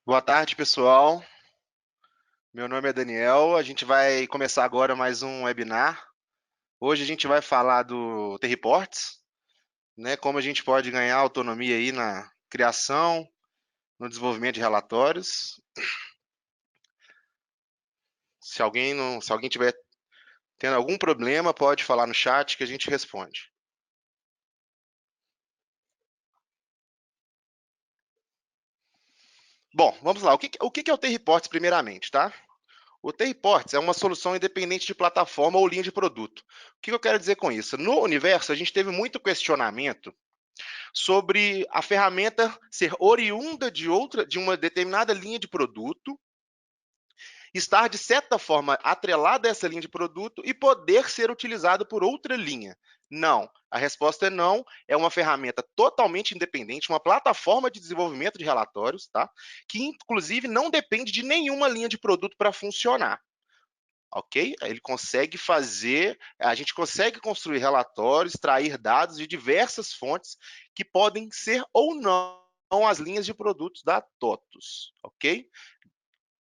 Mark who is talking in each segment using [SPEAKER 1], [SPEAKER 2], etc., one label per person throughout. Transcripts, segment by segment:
[SPEAKER 1] Boa tarde, pessoal. Meu nome é Daniel. A gente vai começar agora mais um webinar. Hoje a gente vai falar do T-Reports, né? Como a gente pode ganhar autonomia aí na criação, no desenvolvimento de relatórios. Se alguém tiver tendo algum problema, pode falar no chat que a gente responde. Bom, vamos lá. O que é o T-Reports primeiramente, tá? O T-Reports é uma solução independente de plataforma ou linha de produto. O que eu quero dizer com isso? No universo, a gente teve muito questionamento sobre a ferramenta ser oriunda de uma determinada linha de produto, estar de certa forma atrelada a essa linha de produto e poder ser utilizado por outra linha. Não, a resposta é não, é uma ferramenta totalmente independente, uma plataforma de desenvolvimento de relatórios, tá? Que inclusive não depende de nenhuma linha de produto para funcionar. Ok? Ele consegue fazer, a gente consegue construir relatórios, extrair dados de diversas fontes que podem ser ou não as linhas de produtos da TOTUS, ok?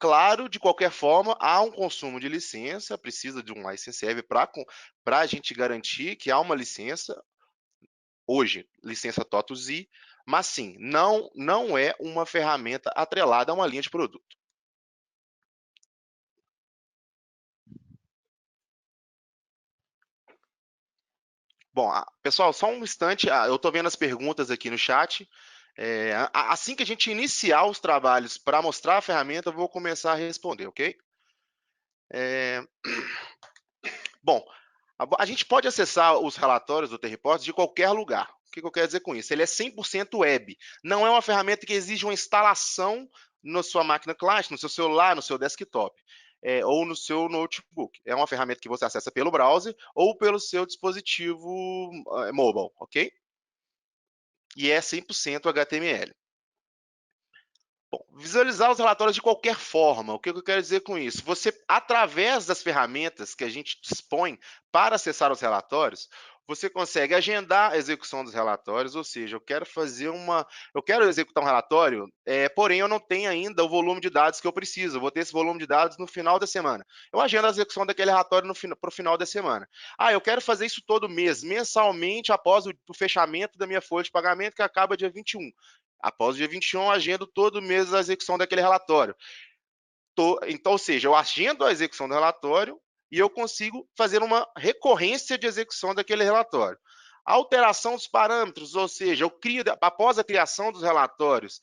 [SPEAKER 1] Claro, de qualquer forma, há um consumo de licença, precisa de um license server para a gente garantir que há uma licença, hoje, licença TOTUS I, mas sim, não é uma ferramenta atrelada a uma linha de produto. Bom, pessoal, só um instante, eu estou vendo as perguntas aqui no chat. Assim que a gente iniciar os trabalhos para mostrar a ferramenta, eu vou começar a responder, ok? É, bom, a gente pode acessar os relatórios do T-Reports de qualquer lugar. O que eu quero dizer com isso? Ele é 100% web. Não é uma ferramenta que exige uma instalação na sua máquina client, no seu celular, no seu desktop. Ou no seu notebook. É uma ferramenta que você acessa pelo browser ou pelo seu dispositivo mobile, ok? E é 100% HTML. Bom, visualizar os relatórios de qualquer forma. O que eu quero dizer com isso? Você, através das ferramentas que a gente dispõe para acessar os relatórios, você consegue agendar a execução dos relatórios, ou seja, eu quero executar um relatório, porém eu não tenho ainda o volume de dados que eu preciso. Eu vou ter esse volume de dados no final da semana. Eu agendo a execução daquele relatório para o final da semana. Eu quero fazer isso todo mês, mensalmente, após o fechamento da minha folha de pagamento, que acaba dia 21. Após o dia 21, eu agendo todo mês a execução daquele relatório. Então, ou seja, eu agendo a execução do relatório e eu consigo fazer uma recorrência de execução daquele relatório. Alteração dos parâmetros, ou seja, eu crio, após a criação dos relatórios,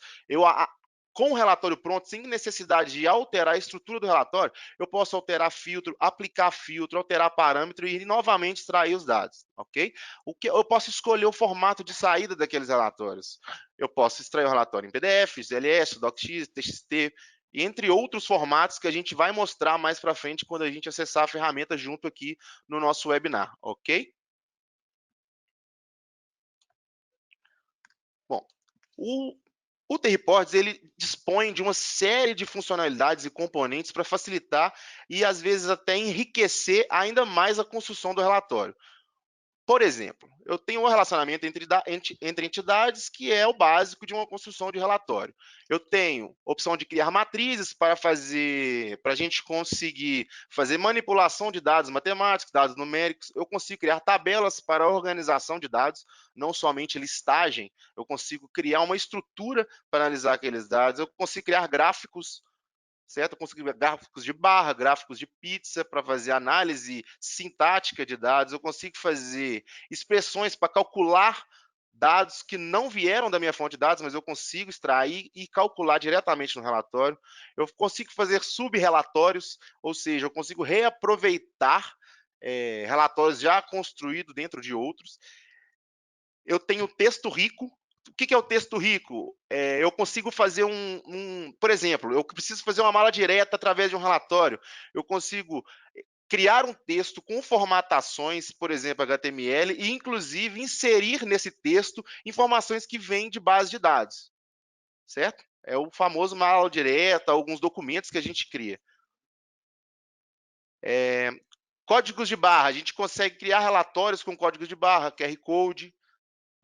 [SPEAKER 1] com o relatório pronto, sem necessidade de alterar a estrutura do relatório, eu posso alterar filtro, aplicar filtro, alterar parâmetro e novamente extrair os dados, ok? Eu posso escolher o formato de saída daqueles relatórios. Eu posso extrair o relatório em PDF, XLS, DocX, TXT, entre outros formatos que a gente vai mostrar mais para frente quando a gente acessar a ferramenta junto aqui no nosso webinar, ok? Bom, o T-Reports ele dispõe de uma série de funcionalidades e componentes para facilitar e às vezes até enriquecer ainda mais a construção do relatório. Por exemplo, eu tenho um relacionamento entre entidades que é o básico de uma construção de relatório. Eu tenho opção de criar matrizes para a gente conseguir fazer manipulação de dados matemáticos, dados numéricos. Eu consigo criar tabelas para organização de dados, não somente listagem. Eu consigo criar uma estrutura para analisar aqueles dados. Eu consigo criar gráficos, certo? Eu consigo ver gráficos de barra, gráficos de pizza para fazer análise sintática de dados. Eu consigo fazer expressões para calcular dados que não vieram da minha fonte de dados, mas eu consigo extrair e calcular diretamente no relatório. Eu consigo fazer sub-relatórios, ou seja, eu consigo reaproveitar relatórios já construídos dentro de outros. Eu tenho texto rico. O que é o texto rico? Eu consigo fazer por exemplo, eu preciso fazer uma mala direta através de um relatório. Eu consigo criar um texto com formatações, por exemplo, HTML, e inclusive inserir nesse texto informações que vêm de base de dados, certo? É o famoso mala direta, alguns documentos que a gente cria. Códigos de barra, a gente consegue criar relatórios com códigos de barra, QR Code,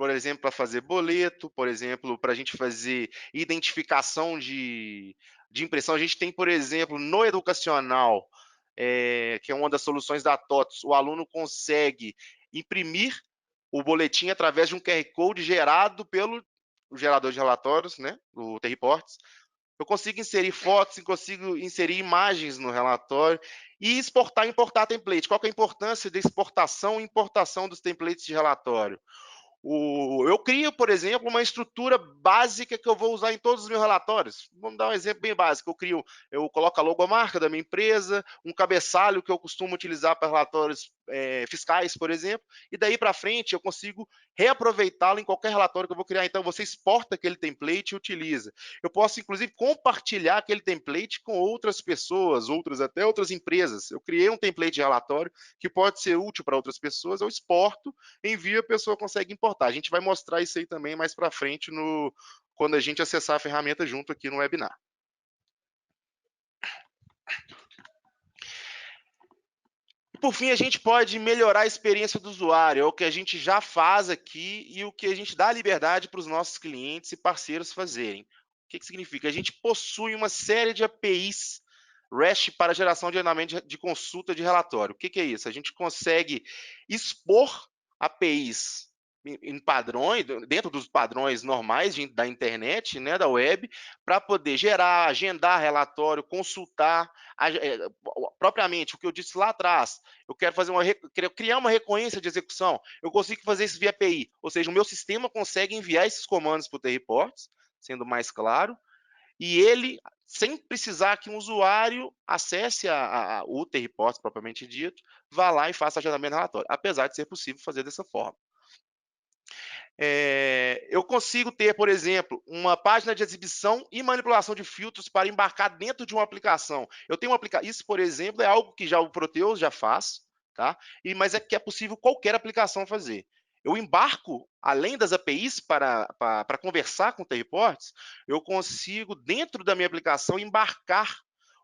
[SPEAKER 1] por exemplo, para fazer boleto, por exemplo, para a gente fazer identificação de impressão. A gente tem, por exemplo, no educacional, que é uma das soluções da TOTS, o aluno consegue imprimir o boletim através de um QR Code gerado pelo gerador de relatórios, né, o Terriports. Eu consigo inserir fotos, consigo inserir imagens no relatório e exportar e importar template. Qual que é a importância da exportação e importação dos templates de relatório? Eu crio, por exemplo, uma estrutura básica que eu vou usar em todos os meus relatórios. Vamos dar um exemplo bem básico. Eu coloco a logomarca da minha empresa, um cabeçalho que eu costumo utilizar para relatórios fiscais, por exemplo, e daí para frente eu consigo reaproveitá-lo em qualquer relatório que eu vou criar. Então você exporta aquele template e utiliza. Eu posso, inclusive, compartilhar aquele template com outras pessoas, até outras empresas. Eu criei um template de relatório que pode ser útil para outras pessoas, eu exporto, envio, a pessoa consegue importar. A gente vai mostrar isso aí também mais para frente quando a gente acessar a ferramenta junto aqui no webinar. Por fim, a gente pode melhorar a experiência do usuário, é o que a gente já faz aqui e o que a gente dá liberdade para os nossos clientes e parceiros fazerem. O que significa? A gente possui uma série de APIs REST para geração de agendamento de consulta de relatório. O que é isso? A gente consegue expor APIs em padrões, dentro dos padrões normais da internet, né, da web, para poder gerar, agendar relatório, consultar, propriamente o que eu disse lá atrás. Eu quero criar uma recorrência de execução. Eu consigo fazer isso via API, ou seja, o meu sistema consegue enviar esses comandos para o T-Reports, sendo mais claro, e ele, sem precisar que um usuário acesse o T-Reports propriamente dito, vá lá e faça agendamento relatório, apesar de ser possível fazer dessa forma. Eu consigo ter, por exemplo, uma página de exibição e manipulação de filtros para embarcar dentro de uma aplicação. Eu tenho isso, por exemplo, é algo que já o Proteus já faz, tá? Mas é que é possível qualquer aplicação fazer. Eu embarco, além das APIs para conversar com o T-Reports, eu consigo, dentro da minha aplicação, embarcar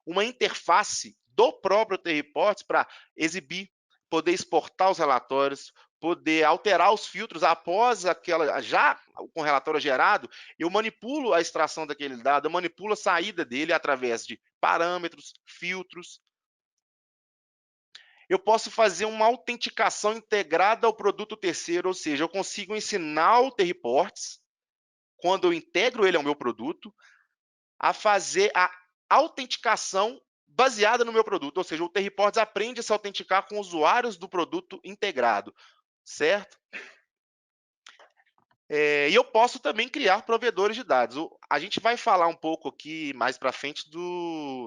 [SPEAKER 1] uma interface do próprio T-Reports para exibir, poder exportar os relatórios, poder alterar os filtros após já com o relatório gerado, eu manipulo a extração daquele dado, eu manipulo a saída dele através de parâmetros, filtros. Eu posso fazer uma autenticação integrada ao produto terceiro, ou seja, eu consigo ensinar o T-Reports, quando eu integro ele ao meu produto, a fazer a autenticação baseada no meu produto, ou seja, o T-Reports aprende a se autenticar com usuários do produto integrado, certo? E eu posso também criar provedores de dados. A gente vai falar um pouco aqui mais para frente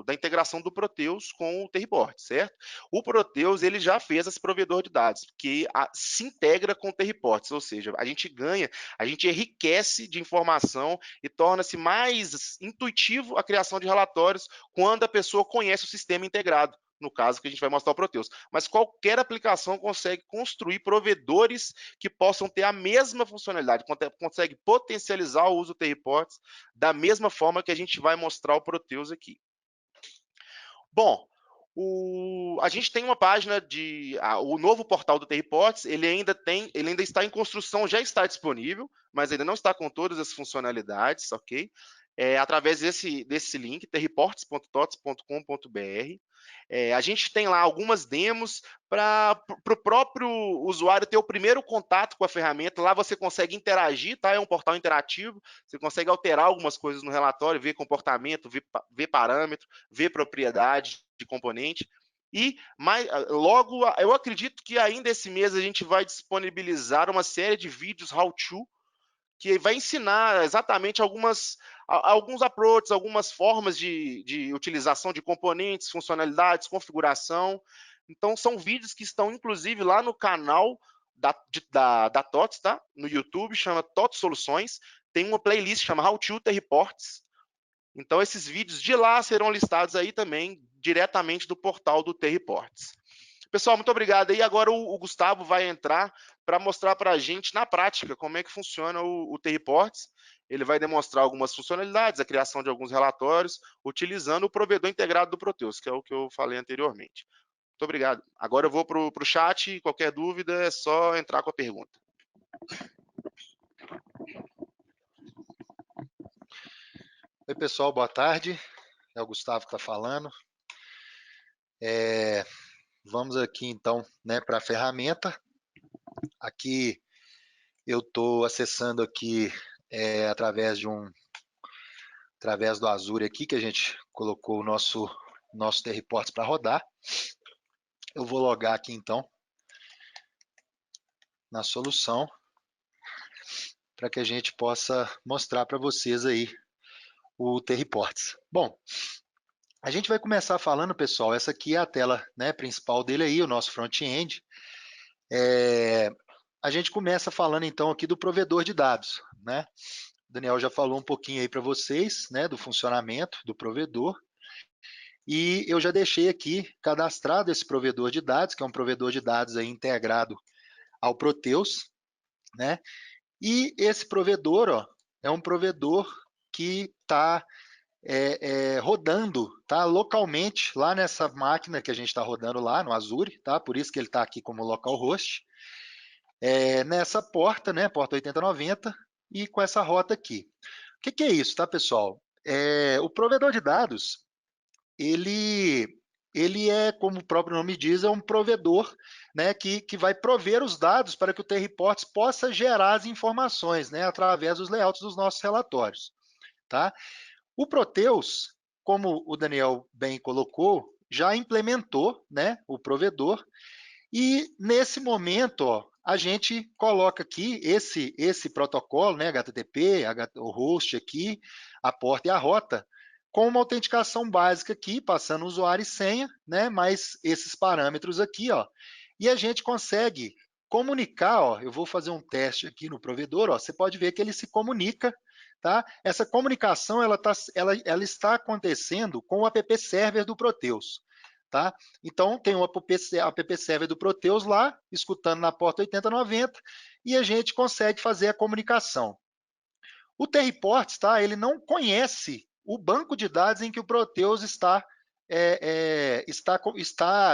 [SPEAKER 1] da integração do Proteus com o Terriport, certo? O Proteus ele já fez esse provedor de dados, que se integra com o Terriport, ou seja, a gente enriquece de informação e torna-se mais intuitivo a criação de relatórios quando a pessoa conhece o sistema integrado. No caso que a gente vai mostrar o Proteus. Mas qualquer aplicação consegue construir provedores que possam ter a mesma funcionalidade, consegue potencializar o uso do T-Reports da mesma forma que a gente vai mostrar o Proteus aqui. Bom, a gente tem uma página o novo portal do T-Reports, ele ainda está em construção, já está disponível, mas ainda não está com todas as funcionalidades, ok? Através desse link, terriports.tots.com.br. A gente tem lá algumas demos para o próprio usuário ter o primeiro contato com a ferramenta. Lá você consegue interagir, tá? É um portal interativo, você consegue alterar algumas coisas no relatório, ver comportamento, ver parâmetro, ver propriedade de componente. E logo, eu acredito que ainda esse mês a gente vai disponibilizar uma série de vídeos how-to que vai ensinar exatamente alguns approaches, algumas formas de utilização de componentes, funcionalidades, configuração. Então, são vídeos que estão, inclusive, lá no canal da TOTS, tá? No YouTube, chama TOTS Soluções. Tem uma playlist chama How to T-Reports. Então, esses vídeos de lá serão listados aí também, diretamente do portal do T-Reports. Pessoal, muito obrigado. E agora o Gustavo vai entrar para mostrar para a gente, na prática, como é que funciona o T-Reports. Ele vai demonstrar algumas funcionalidades, a criação de alguns relatórios, utilizando o provedor integrado do Proteus, que é o que eu falei anteriormente. Muito obrigado. Agora eu vou para o chat. Qualquer dúvida é só entrar com a pergunta.
[SPEAKER 2] Oi, pessoal, boa tarde. É o Gustavo que está falando. Vamos aqui então, né, para a ferramenta. Aqui eu estou acessando aqui através do Azure aqui que a gente colocou o nosso T-Reports para rodar. Eu vou logar aqui então na solução para que a gente possa mostrar para vocês aí o T-Reports. Bom, a gente vai começar falando, pessoal, essa aqui é a tela, né, principal dele aí, o nosso front-end. A gente começa falando então aqui do provedor de dados, né? O Daniel já falou um pouquinho aí para vocês, né, do funcionamento do provedor. E eu já deixei aqui cadastrado esse provedor de dados, que é um provedor de dados aí integrado ao Proteus, né? E esse provedor, ó, é um provedor que está rodando, tá, localmente lá nessa máquina que a gente está rodando lá no Azure, tá? Por isso que ele está aqui como localhost. Nessa porta, né, porta 8090, e com essa rota aqui. O que é isso, tá, pessoal? O provedor de dados, ele é, como o próprio nome diz, é um provedor, né, que vai prover os dados para que o T-Reports possa gerar as informações, né, através dos layouts dos nossos relatórios. Tá? O Proteus, como o Daniel bem colocou, já implementou, né, o provedor, e nesse momento, ó, a gente coloca aqui esse protocolo, né, HTTP, o host aqui, a porta e a rota, com uma autenticação básica aqui, passando usuário e senha, né, mais esses parâmetros aqui, ó, e a gente consegue comunicar, ó, eu vou fazer um teste aqui no provedor, ó, você pode ver que ele se comunica, tá? Essa comunicação ela está acontecendo com o app server do Proteus. Tá? Então, tem o app server do Proteus lá, escutando na porta 8090, e a gente consegue fazer a comunicação. O T-Reports, tá? Ele não conhece o banco de dados em que o Proteus está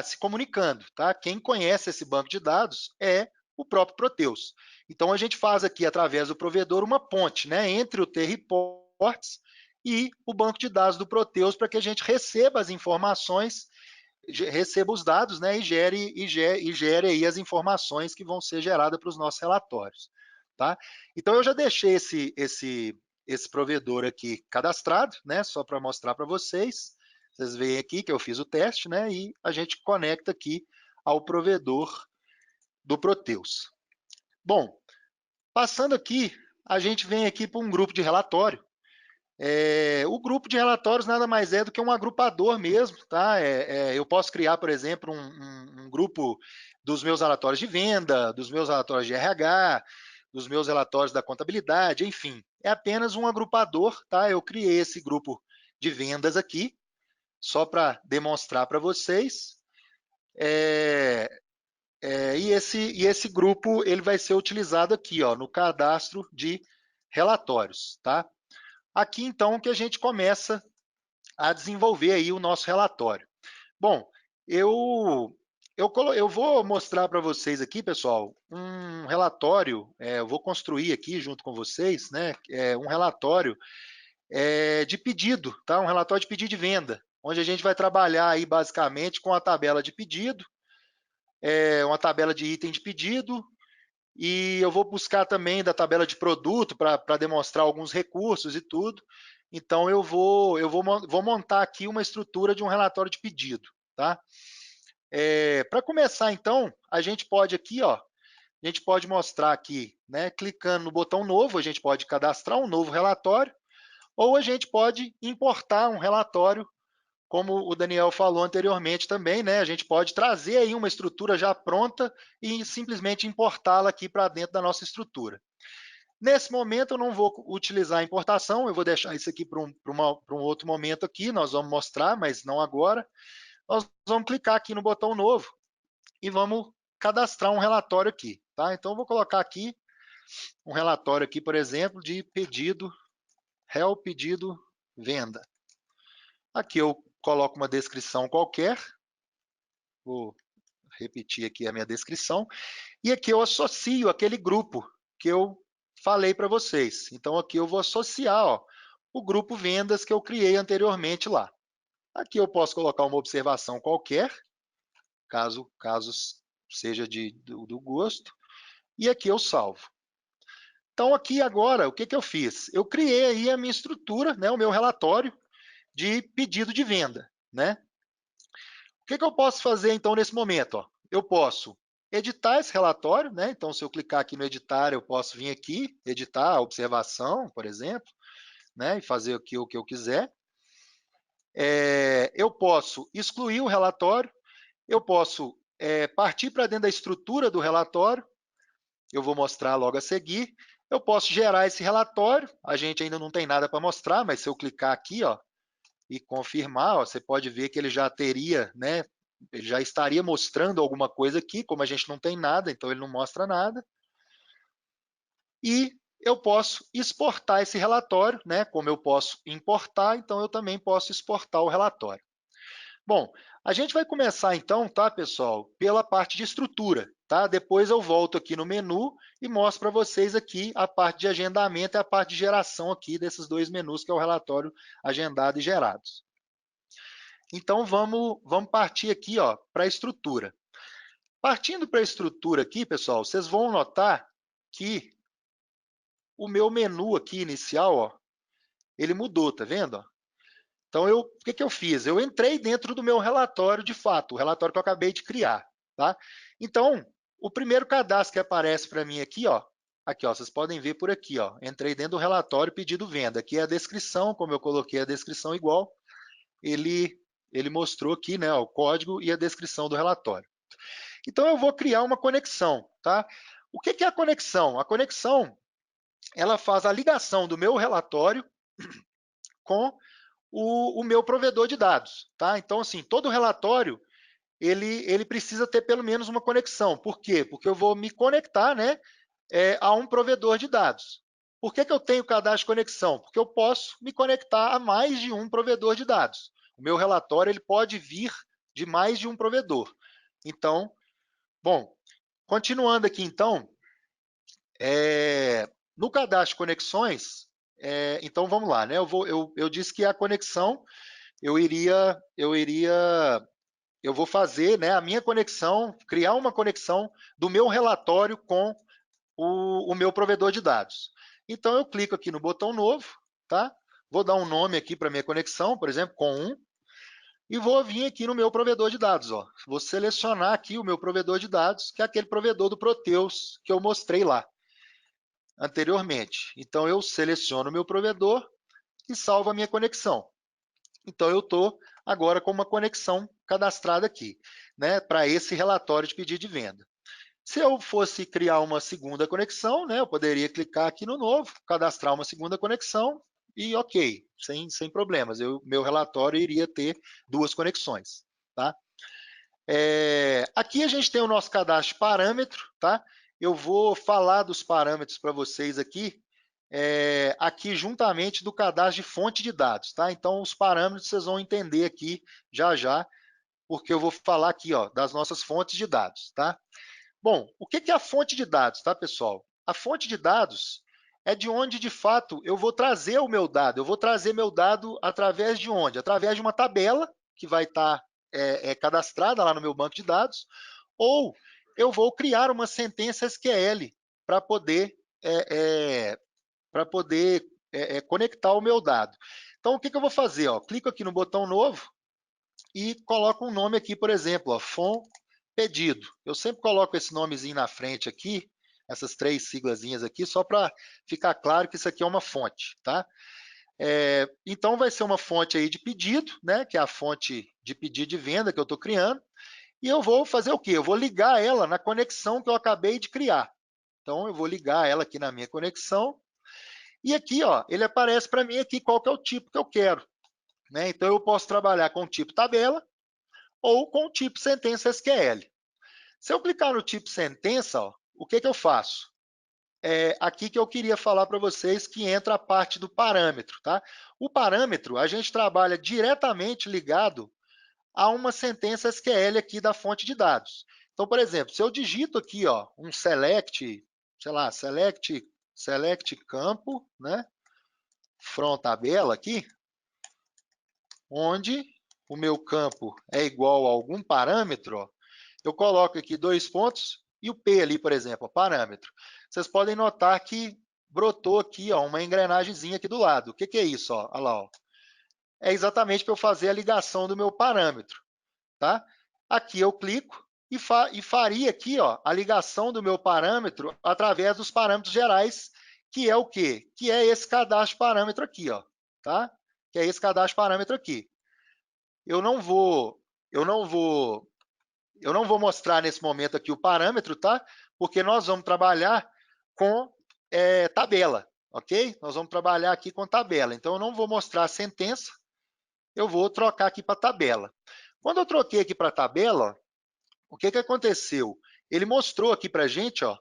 [SPEAKER 2] se comunicando. Tá? Quem conhece esse banco de dados é o próprio Proteus. Então, a gente faz aqui, através do provedor, uma ponte, né, entre o T-Reports e o banco de dados do Proteus para que a gente receba as informações, receba os dados, né, e gere aí as informações que vão ser geradas para os nossos relatórios. Tá? Então, eu já deixei esse provedor aqui cadastrado, né, só para mostrar para vocês. Vocês veem aqui que eu fiz o teste, né, e a gente conecta aqui ao provedor do Proteus. Bom, passando aqui, a gente vem aqui para um grupo de relatório. O grupo de relatórios nada mais é do que um agrupador mesmo, tá? Eu posso criar, por exemplo, um grupo dos meus relatórios de venda, dos meus relatórios de RH, dos meus relatórios da contabilidade, enfim. É apenas um agrupador, tá? Eu criei esse grupo de vendas aqui, só para demonstrar para vocês. E esse grupo ele vai ser utilizado aqui, ó, no cadastro de relatórios, tá? Aqui, então, que a gente começa a desenvolver aí o nosso relatório. Bom, eu vou mostrar para vocês aqui, pessoal, um relatório, eu vou construir aqui junto com vocês, né, um relatório de pedido, tá? Um relatório de pedido de venda, onde a gente vai trabalhar aí basicamente com a tabela de pedido, uma tabela de item de pedido, e eu vou buscar também da tabela de produto para demonstrar alguns recursos e tudo. Então, vou montar aqui uma estrutura de um relatório de pedido. Tá? Para começar, então, a gente pode aqui, ó, a gente pode mostrar aqui, né, clicando no botão novo, a gente pode cadastrar um novo relatório, ou a gente pode importar um relatório, como o Daniel falou anteriormente também, né? A gente pode trazer aí uma estrutura já pronta e simplesmente importá-la aqui para dentro da nossa estrutura. Nesse momento eu não vou utilizar a importação, eu vou deixar isso aqui para um outro momento aqui, nós vamos mostrar, mas não agora. Nós vamos clicar aqui no botão novo e vamos cadastrar um relatório aqui. Tá? Então eu vou colocar aqui um relatório aqui, por exemplo, de pedido, pedido, venda. Aqui eu coloco uma descrição qualquer, vou repetir aqui a minha descrição, e aqui eu associo aquele grupo que eu falei para vocês. Então aqui eu vou associar, ó, o grupo vendas que eu criei anteriormente lá. Aqui eu posso colocar uma observação qualquer, caso seja do gosto, e aqui eu salvo. Então, aqui agora, o que eu fiz? Eu criei aí a minha estrutura, né, o meu relatório de pedido de venda, né? O que eu posso fazer, então, nesse momento? Ó? Eu posso editar esse relatório, né? Então, se eu clicar aqui no editar, eu posso vir aqui, editar a observação, por exemplo, né? E fazer aqui o que eu quiser. Eu posso excluir o relatório, eu posso partir para dentro da estrutura do relatório, eu vou mostrar logo a seguir. Eu posso gerar esse relatório, a gente ainda não tem nada para mostrar, mas se eu clicar aqui, ó, e confirmar, ó, você pode ver que ele já teria, né, ele já estaria mostrando alguma coisa aqui, como a gente não tem nada, então ele não mostra nada. E eu posso exportar esse relatório, né, como eu posso importar, então eu também posso exportar o relatório. Bom, a gente vai começar então, tá, pessoal, pela parte de estrutura, tá? Depois eu volto aqui no menu e mostro para vocês aqui a parte de agendamento e a parte de geração aqui desses dois menus, que é o relatório agendado e gerados. Então, vamos partir aqui, ó, para a estrutura. Partindo para a estrutura aqui, pessoal, vocês vão notar que o meu menu aqui inicial, ó, ele mudou, tá vendo? Ó? Então, o que eu fiz? Eu entrei dentro do meu relatório de fato, o relatório que eu acabei de criar. Tá? Então, o primeiro cadastro que aparece para mim aqui, ó, vocês podem ver por aqui, ó, entrei dentro do relatório pedido venda. Aqui é a descrição, como eu coloquei a descrição igual, ele mostrou aqui, né, ó, o código e a descrição do relatório. Então, eu vou criar uma conexão. Tá? O que é a conexão? A conexão, ela faz a ligação do meu relatório com o meu provedor de dados. Tá? Então, assim, todo relatório ele precisa ter pelo menos uma conexão. Por quê? Porque eu vou me conectar, né, a um provedor de dados. Por que eu tenho cadastro de conexão? Porque eu posso me conectar a mais de um provedor de dados. O meu relatório ele pode vir de mais de um provedor. Então, bom, continuando aqui então, no cadastro de conexões, então vamos lá, né? Eu disse que a conexão eu vou fazer, né, a minha conexão, criar uma conexão do meu relatório com o meu provedor de dados. Então, eu clico aqui no botão novo, tá? Vou dar um nome aqui para minha conexão, por exemplo, com um, e vou vir aqui no meu provedor de dados. Ó. Vou selecionar aqui o meu provedor de dados, que é aquele provedor do Proteus que eu mostrei lá anteriormente. Então, eu seleciono o meu provedor e salvo a minha conexão. Então, eu estou agora com uma conexão cadastrada aqui, né, para esse relatório de pedido de venda. Se eu fosse criar uma segunda conexão, né, eu poderia clicar aqui no novo, cadastrar uma segunda conexão e ok, sem problemas. Meu relatório iria ter duas conexões. Tá? Aqui a gente tem o nosso cadastro de parâmetro. Tá? Eu vou falar dos parâmetros para vocês aqui, aqui juntamente do cadastro de fonte de dados. Tá? Então, os parâmetros vocês vão entender aqui já, porque eu vou falar aqui ó, das nossas fontes de dados. Tá? Bom, o que é a fonte de dados, tá, pessoal? A fonte de dados é de onde, de fato, eu vou trazer o meu dado. Eu vou trazer meu dado através de onde? Através de uma tabela que vai estar cadastrada lá no meu banco de dados, ou eu vou criar uma sentença SQL para poder, conectar o meu dado. Então, o que eu vou fazer? Ó? Clico aqui no botão novo e coloco um nome aqui, por exemplo, ó, FON pedido. Eu sempre coloco esse nomezinho na frente aqui, essas três siglazinhas aqui, só para ficar claro que isso aqui é uma fonte, tá? Então, vai ser uma fonte aí de pedido, né? Que é a fonte de pedido de venda que eu estou criando. E eu vou fazer o quê? Eu vou ligar ela na conexão que eu acabei de criar. Então, eu vou ligar ela aqui na minha conexão. E aqui, ó, ele aparece para mim aqui qual que é o tipo que eu quero. Né? Então, eu posso trabalhar com o tipo tabela ou com o tipo sentença SQL. Se eu clicar no tipo sentença, ó, o que eu faço? Aqui que eu queria falar para vocês que entra a parte do parâmetro. Tá? O parâmetro, a gente trabalha diretamente ligado a uma sentença SQL aqui da fonte de dados. Então, por exemplo, se eu digito aqui ó, um select, sei lá, select campo, né? from tabela aqui, onde o meu campo é igual a algum parâmetro, ó, eu coloco aqui 2 pontos e o P ali, por exemplo, parâmetro. Vocês podem notar que brotou aqui, ó, uma engrenagemzinha aqui do lado. O que que é isso? Ó? Olha lá, ó. É exatamente para eu fazer a ligação do meu parâmetro. Tá? Aqui eu clico e faria aqui, ó, a ligação do meu parâmetro através dos parâmetros gerais, que é o quê? Que é esse cadastro parâmetro aqui, ó, tá? Que é esse cadastro parâmetro aqui. Eu não vou, eu não vou, eu não vou mostrar nesse momento aqui o parâmetro, tá? Porque nós vamos trabalhar com tabela, ok? Nós vamos trabalhar aqui com tabela. Então eu não vou mostrar a sentença, eu vou trocar aqui para tabela. Quando eu troquei aqui para tabela, o que que aconteceu? Ele mostrou aqui para a gente, ó,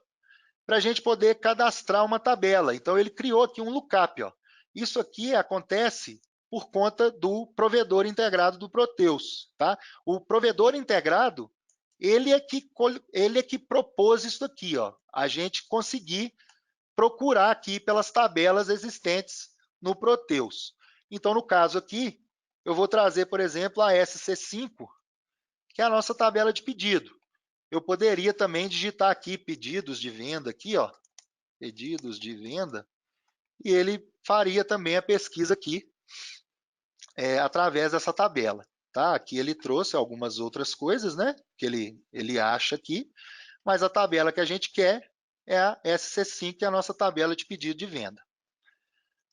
[SPEAKER 2] para a gente poder cadastrar uma tabela. Então, ele criou aqui um lookup. Ó. Isso aqui acontece por conta do provedor integrado do Proteus. Tá? O provedor integrado, ele é que propôs isso aqui. Ó, a gente conseguir procurar aqui pelas tabelas existentes no Proteus. Então, no caso aqui, eu vou trazer, por exemplo, a SC5, que é a nossa tabela de pedido. Eu poderia também digitar aqui pedidos de venda, aqui, ó, pedidos de venda, e ele faria também a pesquisa aqui através dessa tabela. Tá? Aqui ele trouxe algumas outras coisas, né, que ele acha aqui, mas a tabela que a gente quer é a SC5, que é a nossa tabela de pedido de venda.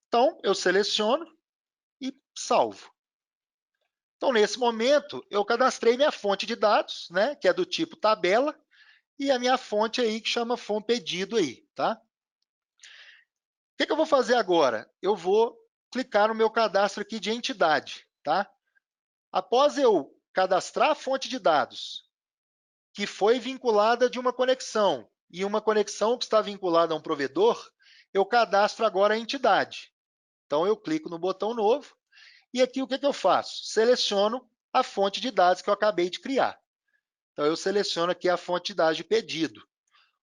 [SPEAKER 2] Então, eu seleciono e salvo. Então, nesse momento, eu cadastrei minha fonte de dados, né, que é do tipo tabela, e a minha fonte aí que chama fonte pedido aí, tá? O que eu vou fazer agora? Eu vou clicar no meu cadastro aqui de entidade, tá? Após eu cadastrar a fonte de dados, que foi vinculada de uma conexão, e uma conexão que está vinculada a um provedor, eu cadastro agora a entidade. Então, eu clico no botão novo, e aqui o que eu faço? Seleciono a fonte de dados que eu acabei de criar. Então, eu seleciono aqui a fonte de dados de pedido.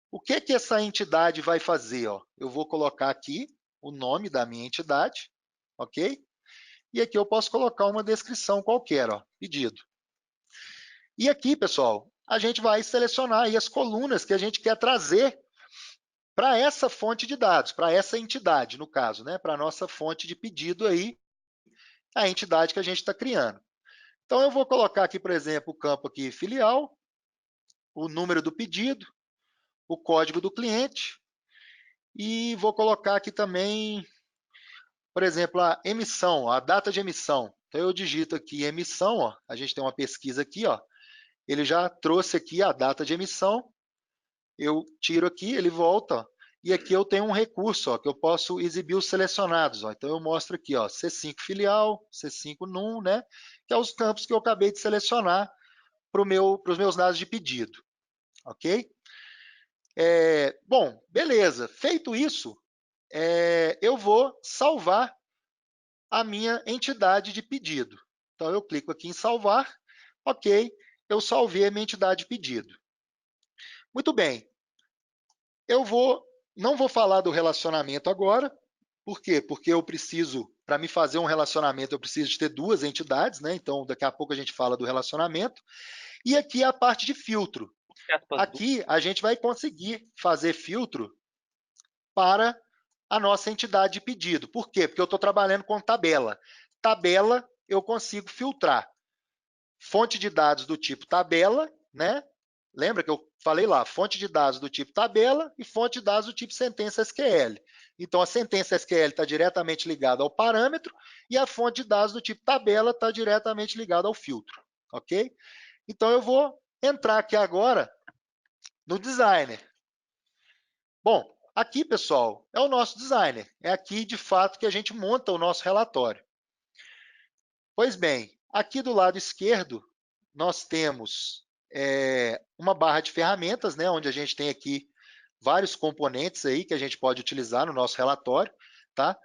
[SPEAKER 2] O que essa entidade vai fazer? Ó? Eu vou colocar aqui o nome da minha entidade, ok? E aqui eu posso colocar uma descrição qualquer, ó, pedido. E aqui, pessoal, a gente vai selecionar aí as colunas que a gente quer trazer para essa fonte de dados, para essa entidade, no caso, né? Para a nossa fonte de pedido aí, a entidade que a gente está criando. Então, eu vou colocar aqui, por exemplo, o campo aqui filial, o número do pedido, o código do cliente, e vou colocar aqui também, por exemplo, a emissão, a data de emissão. Então, eu digito aqui emissão, ó, a gente tem uma pesquisa aqui, ó, ele já trouxe aqui a data de emissão, eu tiro aqui, ele volta, ó, e aqui eu tenho um recurso ó, que eu posso exibir os selecionados. Ó. Então, eu mostro aqui ó, C5 filial, C5 num, né, que é os campos que eu acabei de selecionar para os meus dados de pedido. Ok? Bom, beleza. Feito isso, eu vou salvar a minha entidade de pedido. Então, eu clico aqui em salvar, ok, eu salvei a minha entidade de pedido. Muito bem, não vou falar do relacionamento agora, por quê? Porque eu preciso, para me fazer um relacionamento, eu preciso de ter duas entidades, né? Então, daqui a pouco a gente fala do relacionamento. E aqui é a parte de filtro. Aqui a gente vai conseguir fazer filtro para a nossa entidade de pedido. Por quê? Porque eu estou trabalhando com tabela. Tabela, eu consigo filtrar fonte de dados do tipo tabela, né? Lembra que eu falei lá, fonte de dados do tipo tabela e fonte de dados do tipo sentença SQL. Então, a sentença SQL está diretamente ligada ao parâmetro e a fonte de dados do tipo tabela está diretamente ligada ao filtro, ok? Então, eu vou entrar aqui agora no designer. Bom, aqui, pessoal, é o nosso designer. É aqui, de fato, que a gente monta o nosso relatório. Pois bem, aqui do lado esquerdo, nós temos uma barra de ferramentas, né, onde a gente tem aqui vários componentes aí que a gente pode utilizar no nosso relatório. Tá?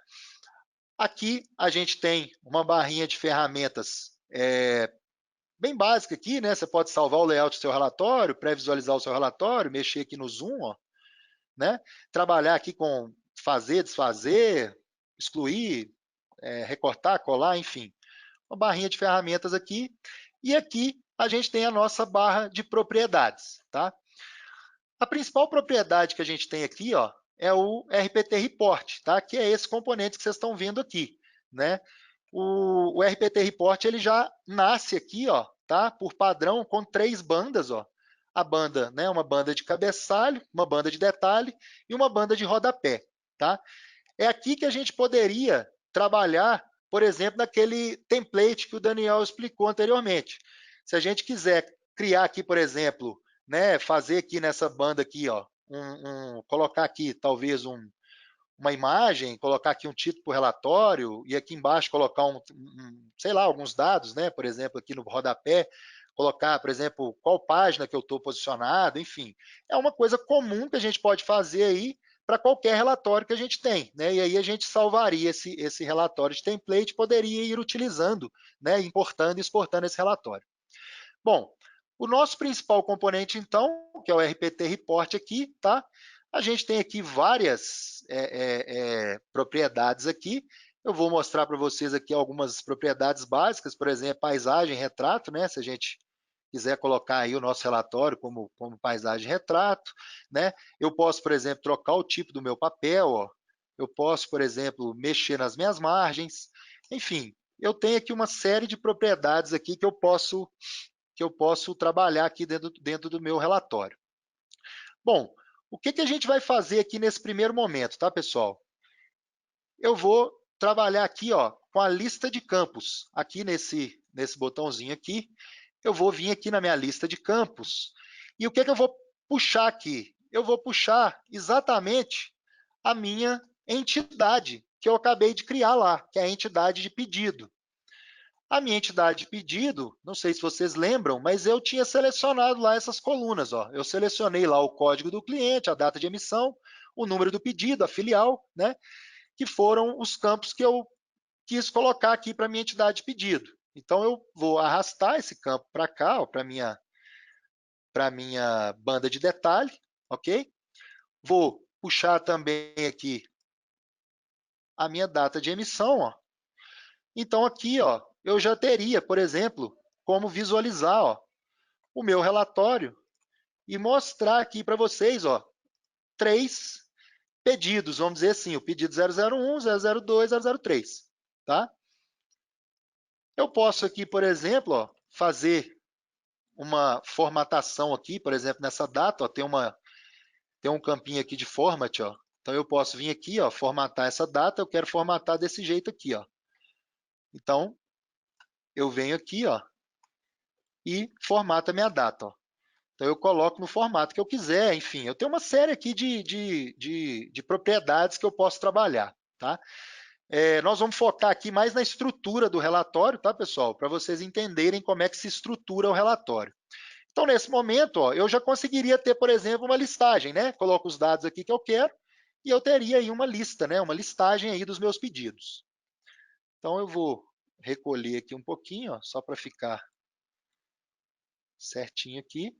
[SPEAKER 2] Aqui a gente tem uma barrinha de ferramentas bem básica aqui, né? Você pode salvar o layout do seu relatório, pré-visualizar o seu relatório, mexer aqui no zoom, ó, né? Trabalhar aqui com fazer, desfazer, excluir, recortar, colar, enfim. Uma barrinha de ferramentas aqui. E aqui a gente tem a nossa barra de propriedades, tá? A principal propriedade que a gente tem aqui, ó, é o RPT Report, tá? Que é esse componente que vocês estão vendo aqui, né? O RPT Report ele já nasce aqui, ó, tá? Por padrão com 3 bandas, ó. A banda, né? Uma banda de cabeçalho, uma banda de detalhe e uma banda de rodapé, tá? É aqui que a gente poderia trabalhar, por exemplo, naquele template que o Daniel explicou anteriormente. Se a gente quiser criar aqui, por exemplo, né, fazer aqui nessa banda aqui, ó, colocar aqui talvez uma imagem, colocar aqui um título para o relatório e aqui embaixo colocar sei lá, alguns dados, né, por exemplo, aqui no rodapé, colocar, por exemplo, qual página que eu estou posicionado, enfim. É uma coisa comum que a gente pode fazer aí para qualquer relatório que a gente tem, né? E aí a gente salvaria esse relatório de template, poderia ir utilizando, né, importando e exportando esse relatório. Bom, o nosso principal componente, então, que é o RPT Report aqui, tá? A gente tem aqui várias propriedades aqui. Eu vou mostrar para vocês aqui algumas propriedades básicas, por exemplo, paisagem, retrato, né? Se a gente quiser colocar aí o nosso relatório como paisagem, retrato, né? Eu posso, por exemplo, trocar o tipo do meu papel, ó. Eu posso, por exemplo, mexer nas minhas margens. Enfim, eu tenho aqui uma série de propriedades aqui que eu posso trabalhar aqui dentro do meu relatório. Bom, o que a gente vai fazer aqui nesse primeiro momento, tá, pessoal? Eu vou trabalhar aqui, ó, com a lista de campos. Aqui nesse botãozinho aqui, eu vou vir aqui na minha lista de campos. E o que eu vou puxar aqui? Eu vou puxar exatamente a minha entidade que eu acabei de criar lá, que é a entidade de pedido. A minha entidade de pedido, não sei se vocês lembram, mas eu tinha selecionado lá essas colunas. Ó. Eu selecionei lá o código do cliente, a data de emissão, o número do pedido, a filial, né, que foram os campos que eu quis colocar aqui para a minha entidade de pedido. Então, eu vou arrastar esse campo para cá, para a minha banda de detalhe, ok? Vou puxar também aqui a minha data de emissão, ó. Então, aqui, ó, eu já teria, por exemplo, como visualizar, ó, o meu relatório e mostrar aqui para vocês, ó, 3 pedidos, vamos dizer assim, o pedido 001, 002, 003, tá? Eu posso aqui, por exemplo, ó, fazer uma formatação aqui, por exemplo, nessa data, ó, tem um campinho aqui de format, ó. Então eu posso vir aqui, ó, formatar essa data, eu quero formatar desse jeito aqui, ó. Então eu venho aqui, ó, e formato a minha data, ó. Então, eu coloco no formato que eu quiser, enfim. Eu tenho uma série aqui de propriedades que eu posso trabalhar, tá? Nós vamos focar aqui mais na estrutura do relatório, tá, pessoal? Para vocês entenderem como é que se estrutura o relatório. Então, nesse momento, ó, eu já conseguiria ter, por exemplo, uma listagem, né? Coloco os dados aqui que eu quero e eu teria aí uma lista, né? Uma listagem aí dos meus pedidos. Então, eu vou recolher aqui um pouquinho, ó, só para ficar certinho aqui.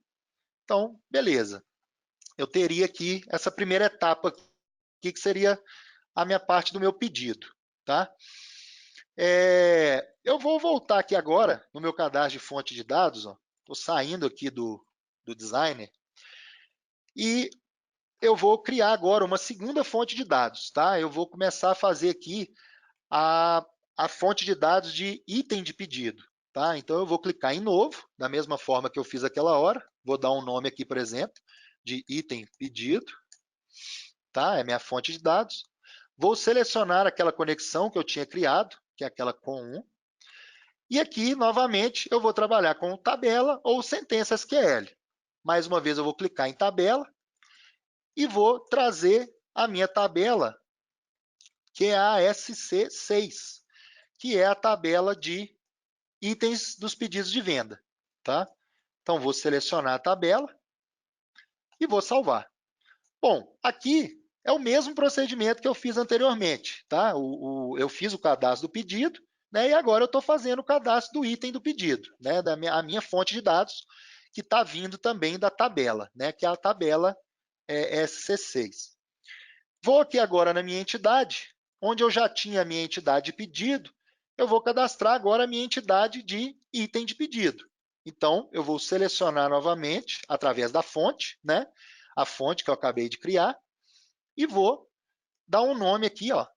[SPEAKER 2] Então, beleza. Eu teria aqui essa primeira etapa aqui, que seria a minha parte do meu pedido, tá? Eu vou voltar aqui agora no meu cadastro de fonte de dados, estou saindo aqui do Designer, e eu vou criar agora uma segunda fonte de dados, tá? Eu vou começar a fazer aqui a fonte de dados de item de pedido, tá? Então eu vou clicar em novo, da mesma forma que eu fiz aquela hora, vou dar um nome aqui, por exemplo, de item pedido, tá? É minha fonte de dados. Vou selecionar aquela conexão que eu tinha criado, que é aquela com 1. E aqui, novamente, eu vou trabalhar com tabela ou sentença SQL. Mais uma vez, eu vou clicar em tabela e vou trazer a minha tabela, que é a SC6, que é a tabela de itens dos pedidos de venda. Tá? Então, vou selecionar a tabela e vou salvar. Bom, aqui é o mesmo procedimento que eu fiz anteriormente. Tá? Eu fiz o cadastro do pedido, né, e agora eu estou fazendo o cadastro do item do pedido, né, a minha fonte de dados, que está vindo também da tabela, né, que é a tabela SC6. Vou aqui agora na minha entidade onde eu já tinha a minha entidade de pedido, eu vou cadastrar agora a minha entidade de item de pedido. Então, eu vou selecionar novamente, através da fonte, né? A fonte que eu acabei de criar, e vou dar um nome aqui, ó,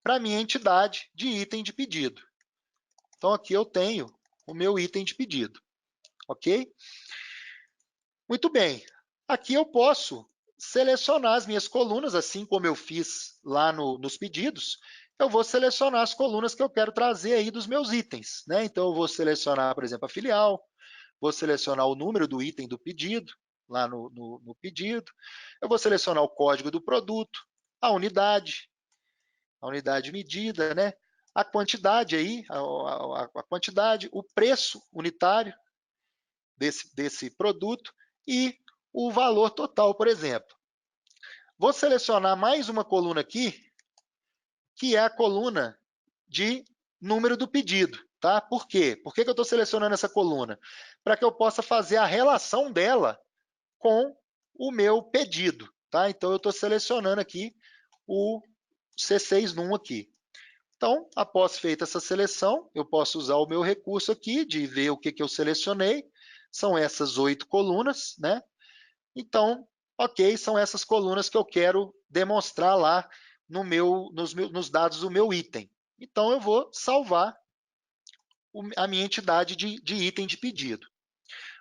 [SPEAKER 2] para a minha entidade de item de pedido. Então, aqui eu tenho o meu item de pedido, ok? Muito bem. Aqui eu posso selecionar as minhas colunas, assim como eu fiz lá nos pedidos. Eu vou selecionar as colunas que eu quero trazer aí dos meus itens, né? Então, eu vou selecionar, por exemplo, a filial, vou selecionar o número do item do pedido, lá no pedido. Eu vou selecionar o código do produto, a unidade medida, né? A quantidade aí, a quantidade, o preço unitário desse produto e o valor total, por exemplo. Vou selecionar mais uma coluna aqui, que é a coluna de número do pedido. Tá? Por quê? Por que eu estou selecionando essa coluna? Para que eu possa fazer a relação dela com o meu pedido. Tá? Então, eu estou selecionando aqui o C6 num aqui. Então, após feita essa seleção, eu posso usar o meu recurso aqui de ver o que eu selecionei. São essas 8 colunas, né? Então, ok, são essas colunas que eu quero demonstrar lá nos dados do meu item. Então, eu vou salvar a minha entidade de item de pedido.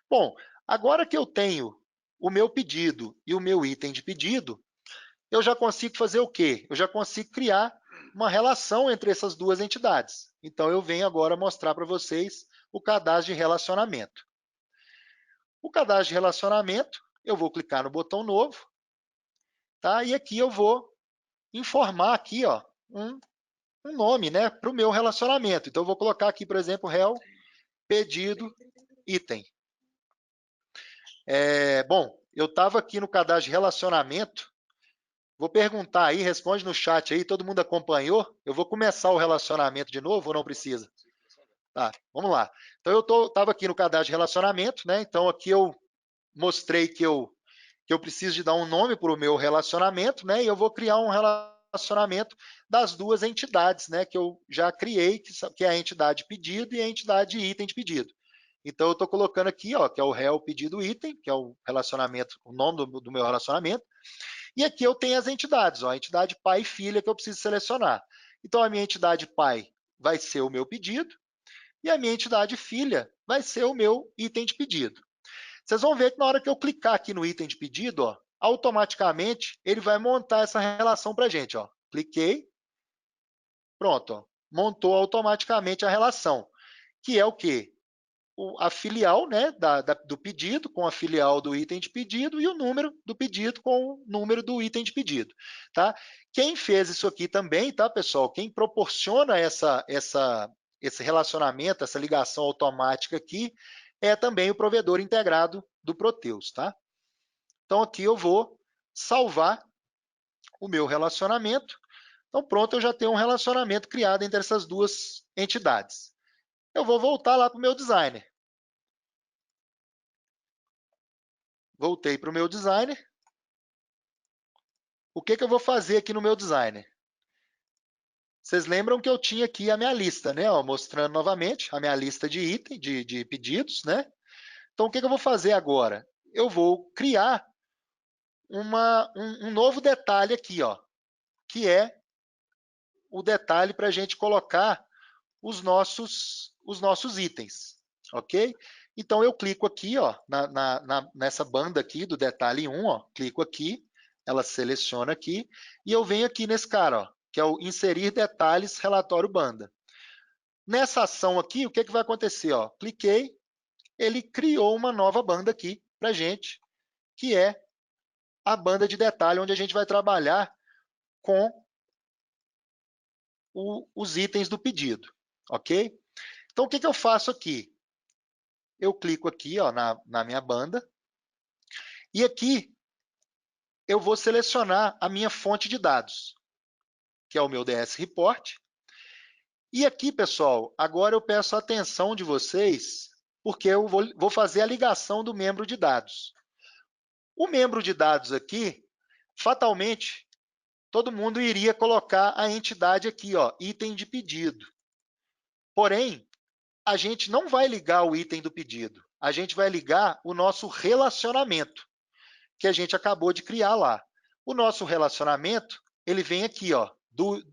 [SPEAKER 2] Bom, agora que eu tenho o meu pedido e o meu item de pedido, eu já consigo fazer o quê? Eu já consigo criar uma relação entre essas duas entidades. Então, eu venho agora mostrar para vocês o cadastro de relacionamento. O cadastro de relacionamento, eu vou clicar no botão novo, tá? E aqui eu vou informar aqui, ó, um nome, né, para o meu relacionamento. Então, eu vou colocar aqui, por exemplo, réu pedido item. Bom, eu estava aqui no cadastro de relacionamento. Vou perguntar aí, responde no chat aí, todo mundo acompanhou? Eu vou começar o relacionamento de novo ou não precisa? Tá, vamos lá. Então, eu estava aqui no cadastro de relacionamento, né? Então, aqui eu mostrei que eu preciso de dar um nome para o meu relacionamento, né? E eu vou criar um relacionamento das duas entidades, né? Que eu já criei, que é a entidade pedido e a entidade item de pedido. Então, eu estou colocando aqui, ó, que é o réu pedido item, que é o relacionamento, o nome do meu relacionamento. E aqui eu tenho as entidades, ó, a entidade pai e filha que eu preciso selecionar. Então, a minha entidade pai vai ser o meu pedido e a minha entidade filha vai ser o meu item de pedido. Vocês vão ver que na hora que eu clicar aqui no item de pedido, ó, automaticamente ele vai montar essa relação para a gente. Ó. Cliquei, pronto, ó, montou automaticamente a relação, que é o quê? A filial, né, do pedido com a filial do item de pedido e o número do pedido com o número do item de pedido. Tá? Quem fez isso aqui também, tá, pessoal? Quem proporciona esse relacionamento, essa ligação automática aqui, é também o provedor integrado do Proteus. Tá? Então, aqui eu vou salvar o meu relacionamento. Então, pronto, eu já tenho um relacionamento criado entre essas duas entidades. Eu vou voltar lá para o meu designer. Voltei para o meu designer. O que eu vou fazer aqui no meu designer? Vocês lembram que eu tinha aqui a minha lista, né? Ó, mostrando novamente a minha lista de itens, de pedidos, né? Então, o que eu vou fazer agora? Eu vou criar um novo detalhe aqui, ó, que é o detalhe para a gente colocar os nossos itens, ok? Então, eu clico aqui, ó, nessa banda aqui do detalhe 1, ó, clico aqui, ela seleciona aqui, e eu venho aqui nesse cara, ó, que é o inserir detalhes relatório banda. Nessa ação aqui, o que vai acontecer? Ó? Cliquei, ele criou uma nova banda aqui para gente, que é a banda de detalhe, onde a gente vai trabalhar com os itens do pedido, ok? Então, o que eu faço aqui? Eu clico aqui ó, na minha banda, e aqui eu vou selecionar a minha fonte de dados, que é o meu DS Report. E aqui, pessoal, agora eu peço a atenção de vocês, porque eu vou fazer a ligação do membro de dados. O membro de dados aqui, fatalmente, todo mundo iria colocar a entidade aqui, ó, item de pedido. Porém, a gente não vai ligar o item do pedido, a gente vai ligar o nosso relacionamento, que a gente acabou de criar lá. O nosso relacionamento, ele vem aqui, ó,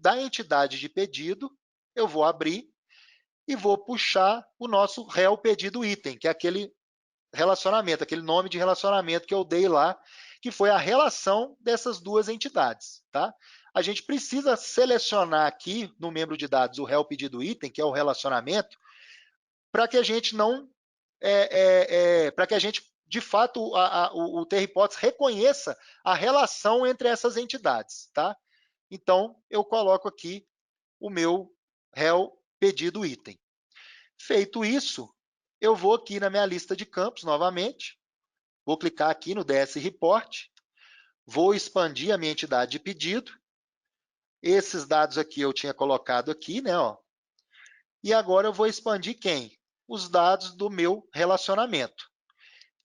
[SPEAKER 2] da entidade de pedido, eu vou abrir e vou puxar o nosso réu pedido item, que é aquele relacionamento, aquele nome de relacionamento que eu dei lá, que foi a relação dessas duas entidades, tá? A gente precisa selecionar aqui no membro de dados o réu pedido item, que é o relacionamento, para que a gente não, para que a gente, de fato, o TR-Pods reconheça a relação entre essas entidades, tá? Então, eu coloco aqui o meu réu pedido item. Feito isso, eu vou aqui na minha lista de campos novamente, vou clicar aqui no DS Report, vou expandir a minha entidade de pedido. Esses dados aqui eu tinha colocado aqui, né? Ó, e agora eu vou expandir quem? Os dados do meu relacionamento.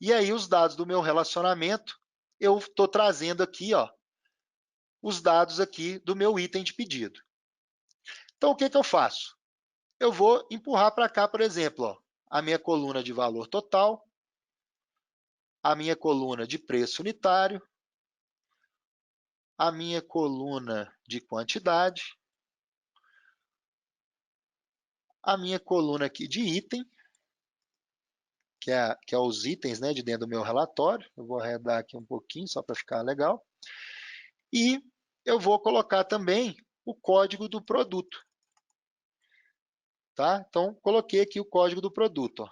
[SPEAKER 2] E aí, os dados do meu relacionamento, eu estou trazendo aqui, ó, os dados aqui do meu item de pedido. Então, o que eu faço? Eu vou empurrar para cá, por exemplo, ó, a minha coluna de valor total, a minha coluna de preço unitário, a minha coluna de quantidade, a minha coluna aqui de item, que é os itens, né, de dentro do meu relatório. Eu vou arredar aqui um pouquinho, só para ficar legal. E eu vou colocar também o código do produto. Tá? Então, coloquei aqui o código do produto. Ó.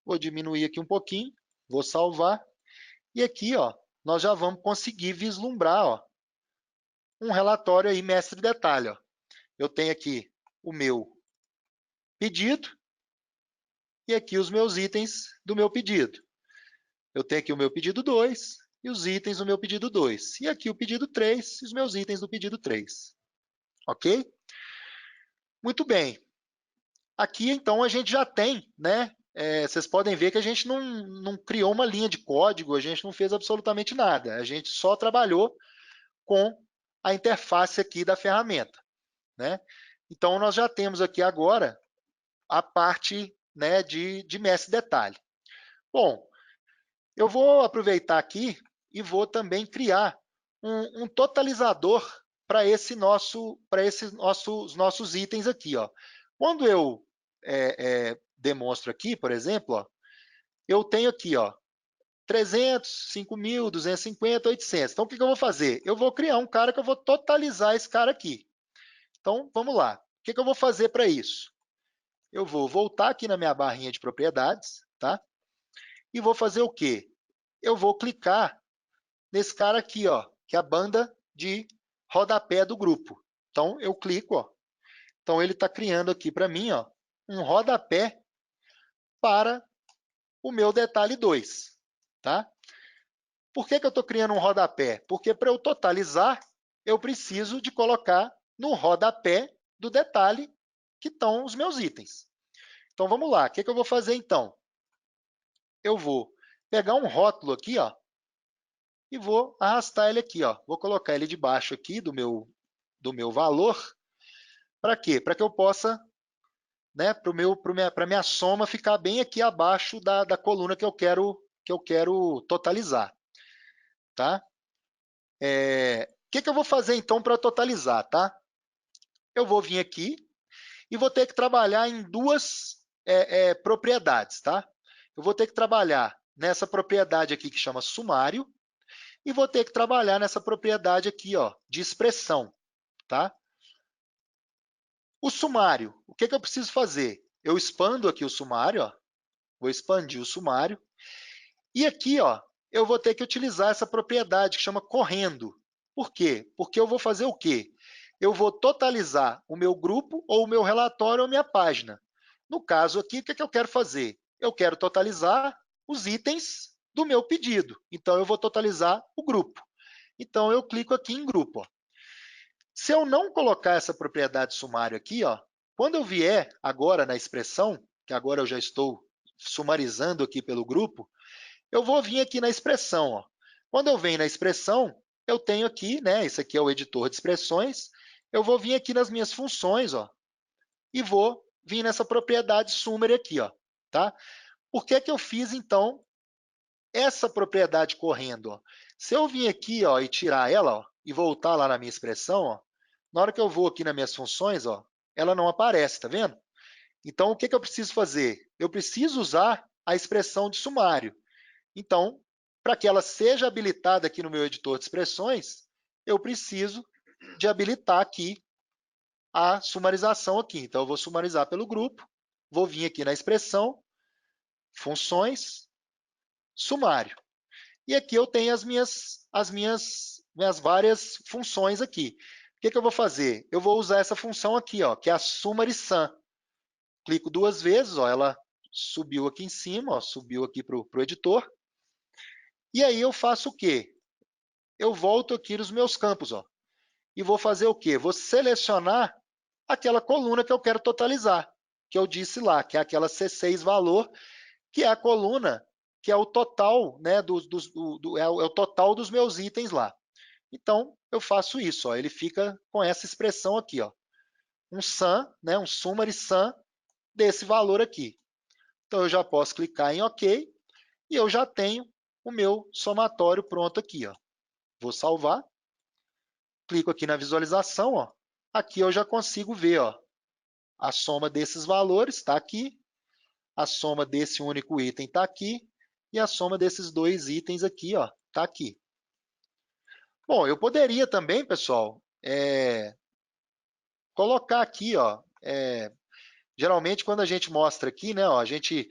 [SPEAKER 2] Vou diminuir aqui um pouquinho, vou salvar. E aqui, ó, nós já vamos conseguir vislumbrar, ó, um relatório aí, mestre detalhe. Ó. Eu tenho aqui o meu pedido e aqui os meus itens do meu pedido. Eu tenho aqui o meu pedido 2 e os itens do meu pedido 2. E aqui o pedido 3 e os meus itens do pedido 3. Ok? Muito bem. Aqui, então, a gente já tem, né? Vocês podem ver que a gente não criou uma linha de código, a gente não fez absolutamente nada. A gente só trabalhou com a interface aqui da ferramenta, né? Então, nós já temos aqui agora a parte, né, de mestre detalhe. Bom, eu vou aproveitar aqui e vou também criar um totalizador para esses nossos itens aqui. Ó. Quando eu demonstro aqui, por exemplo, ó, eu tenho aqui ó, 300, 5.000, 250, 800. Então, o que eu vou fazer? Eu vou criar um cara que eu vou totalizar esse cara aqui. Então, vamos lá. O que eu vou fazer para isso? Eu vou voltar aqui na minha barrinha de propriedades, tá? E vou fazer o quê? Eu vou clicar nesse cara aqui, ó, que é a banda de rodapé do grupo. Então, eu clico, ó. Então, ele está criando aqui para mim, ó, um rodapé para o meu detalhe 2, tá? Por que eu estou criando um rodapé? Porque para eu totalizar, eu preciso de colocar no rodapé do detalhe que estão os meus itens. Então, vamos lá. O que eu vou fazer, então? Eu vou pegar um rótulo aqui, ó, e vou arrastar ele aqui, ó. Vou colocar ele debaixo aqui do meu valor. Para quê? Para que eu possa, né, para minha soma ficar bem aqui abaixo da coluna que eu quero totalizar. Tá? O que eu vou fazer então para totalizar? Tá? Eu vou vir aqui e vou ter que trabalhar em duas propriedades. Tá? Eu vou ter que trabalhar nessa propriedade aqui que chama sumário e vou ter que trabalhar nessa propriedade aqui, ó, de expressão, tá? O sumário, o que eu preciso fazer? Eu expando aqui o sumário, ó, vou expandir o sumário, e aqui, ó, eu vou ter que utilizar essa propriedade que chama correndo. Por quê? Porque eu vou fazer o quê? Eu vou totalizar o meu grupo, ou o meu relatório, ou a minha página. No caso aqui, o que eu quero fazer? Eu quero totalizar os itens do meu pedido. Então, eu vou totalizar o grupo. Então, eu clico aqui em grupo. Ó. Se eu não colocar essa propriedade sumário aqui, ó, quando eu vier agora na expressão, que agora eu já estou sumarizando aqui pelo grupo, eu vou vir aqui na expressão. Ó. Quando eu venho na expressão, eu tenho aqui, né, isso aqui é o editor de expressões, eu vou vir aqui nas minhas funções, ó, e vou vir nessa propriedade summary aqui, ó, tá? Por que que eu fiz, então, essa propriedade correndo, ó? Se eu vir aqui, ó, e tirar ela, ó, e voltar lá na minha expressão, ó, na hora que eu vou aqui nas minhas funções, ó, ela não aparece, tá vendo? Então, o que que eu preciso fazer? Eu preciso usar a expressão de sumário. Então, para que ela seja habilitada aqui no meu editor de expressões, eu preciso de habilitar aqui a sumarização aqui. Então, eu vou sumarizar pelo grupo, vou vir aqui na expressão, funções, sumário. E aqui eu tenho minhas várias funções aqui. O que que eu vou fazer? Eu vou usar essa função aqui, ó, que é a SummarySum. Clico duas vezes, ó, ela subiu aqui em cima, ó, subiu aqui para o editor. E aí eu faço o quê? Eu volto aqui nos meus campos, ó, e vou fazer o quê? Vou selecionar aquela coluna que eu quero totalizar, que eu disse lá, que é aquela C6 valor, que é a coluna, que é o total, né, é o total dos meus itens lá. Então, eu faço isso, ó, ele fica com essa expressão aqui, ó, um sum, né, um summary sum desse valor aqui. Então, eu já posso clicar em OK e eu já tenho o meu somatório pronto aqui, ó. Vou salvar, clico aqui na visualização, ó. Aqui eu já consigo ver, ó, a soma desses valores está aqui, a soma desse único item está aqui e a soma desses dois itens aqui, ó, está aqui. Bom, eu poderia também, pessoal, colocar aqui, ó, geralmente quando a gente mostra aqui, né, ó, a gente,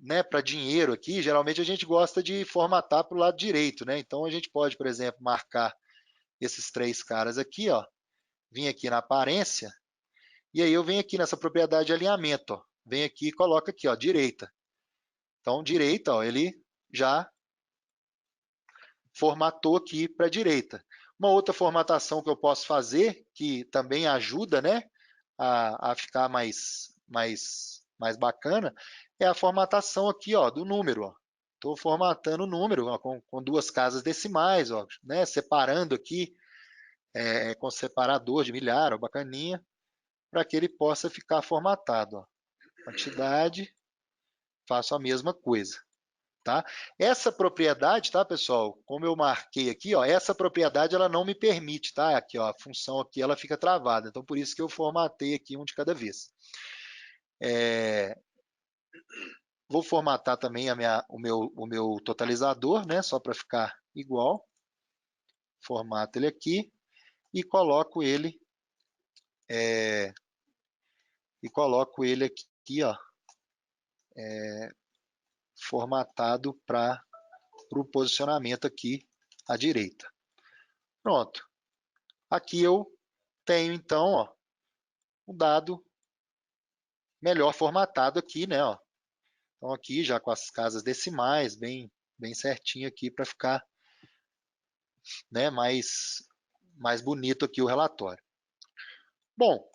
[SPEAKER 2] né, para dinheiro aqui, geralmente a gente gosta de formatar para o lado direito, né? Então a gente pode, por exemplo, marcar esses três caras aqui, ó, vim aqui na aparência, e aí eu venho aqui nessa propriedade de alinhamento, ó, venho aqui e coloco aqui, ó, direita. Então, direita, ó, ele já formatou aqui para a direita. Uma outra formatação que eu posso fazer, que também ajuda, né, a ficar mais bacana, é a formatação aqui, ó, do número. Estou formatando o número ó, com duas casas decimais, ó, né, separando aqui com separador de milhar, ó, bacaninha, para que ele possa ficar formatado. Ó. Quantidade, faço a mesma coisa. Tá? Essa propriedade, tá, pessoal? Como eu marquei aqui, ó, essa propriedade ela não me permite, tá? Aqui, ó, a função aqui ela fica travada. Então, por isso que eu formatei aqui um de cada vez. Vou formatar também o meu totalizador, né? Só para ficar igual. Formato ele aqui e coloco ele aqui, ó, formatado para o posicionamento aqui à direita. Pronto. Aqui eu tenho então, ó, um dado melhor formatado aqui, né? Ó. Então aqui já com as casas decimais bem certinho aqui para ficar, né, mais bonito aqui o relatório. Bom,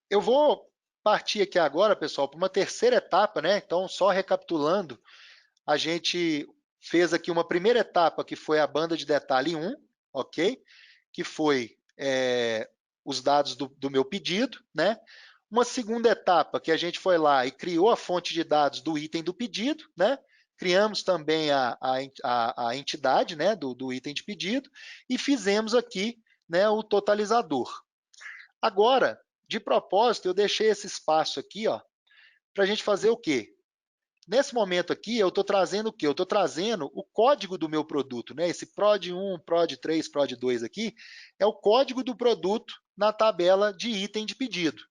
[SPEAKER 2] eu vou partir aqui agora, pessoal, para uma terceira etapa, né? Então só recapitulando, a gente fez aqui uma primeira etapa que foi a banda de detalhe 1, ok? Que foi os dados do meu pedido, né? Uma segunda etapa que a gente foi lá e criou a fonte de dados do item do pedido, né? Criamos também a entidade, né, do item de pedido e fizemos aqui, né, o totalizador. Agora, de propósito, eu deixei esse espaço aqui, ó, para a gente fazer o quê? Nesse momento aqui, eu estou trazendo o quê? Eu estou trazendo o código do meu produto, né? Esse PROD1, PROD3, PROD2 aqui é o código do produto na tabela de item de pedido.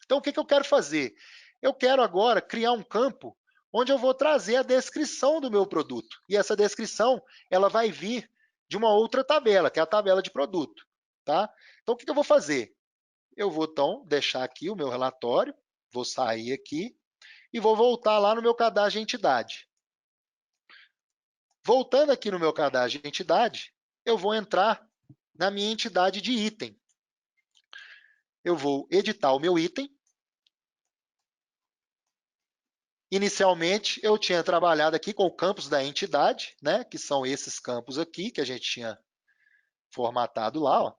[SPEAKER 2] Então, o que eu quero fazer? Eu quero agora criar um campo onde eu vou trazer a descrição do meu produto. E essa descrição, ela vai vir de uma outra tabela, que é a tabela de produto. Tá? Então, o que eu vou fazer? Eu vou, então, deixar aqui o meu relatório, vou sair aqui e vou voltar lá no meu cadastro de entidade. Voltando aqui no meu cadastro de entidade, eu vou entrar na minha entidade de item. Eu vou editar o meu item. Inicialmente, eu tinha trabalhado aqui com o campus da entidade, né, que são esses campos aqui que a gente tinha formatado lá. Ó.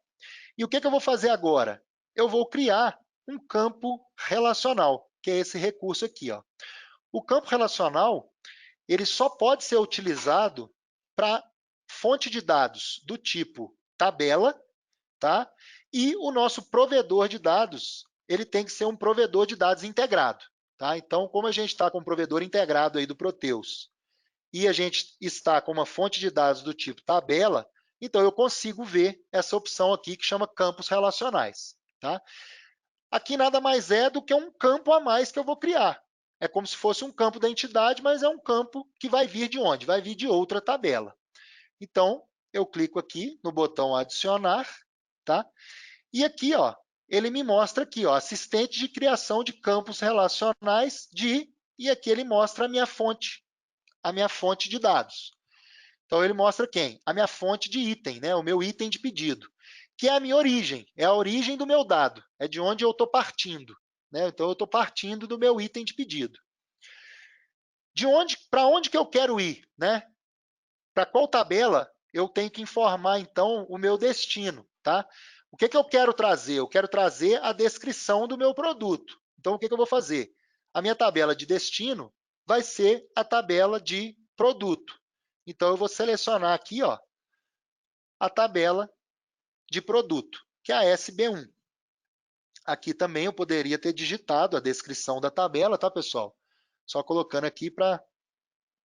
[SPEAKER 2] E o que eu vou fazer agora? Eu vou criar um campo relacional, que é esse recurso aqui. Ó. O campo relacional, ele só pode ser utilizado para fonte de dados do tipo tabela, tá? E o nosso provedor de dados, ele tem que ser um provedor de dados integrado, tá? Então, como a gente está com um provedor integrado aí do Proteus e a gente está com uma fonte de dados do tipo tabela, então eu consigo ver essa opção aqui que chama campos relacionais, tá? Aqui nada mais é do que um campo a mais que eu vou criar. É como se fosse um campo da entidade, mas é um campo que vai vir de onde? Vai vir de outra tabela. Então, eu clico aqui no botão adicionar, tá? E aqui, ó, ele me mostra aqui, ó, assistente de criação de campos relacionais de, e aqui ele mostra a minha fonte de dados. Então, ele mostra quem? A minha fonte de item, né? O meu item de pedido, que é a minha origem, é a origem do meu dado, é de onde eu estou partindo. Né? Então, eu estou partindo do meu item de pedido. Para onde que eu quero ir? Né? Para qual tabela eu tenho que informar, então, o meu destino. Tá? O que eu quero trazer? Eu quero trazer a descrição do meu produto. Então, o que eu vou fazer? A minha tabela de destino vai ser a tabela de produto. Então, eu vou selecionar aqui, ó, a tabela de produto, que é a SB1. Aqui também eu poderia ter digitado a descrição da tabela, tá, pessoal? Só colocando aqui para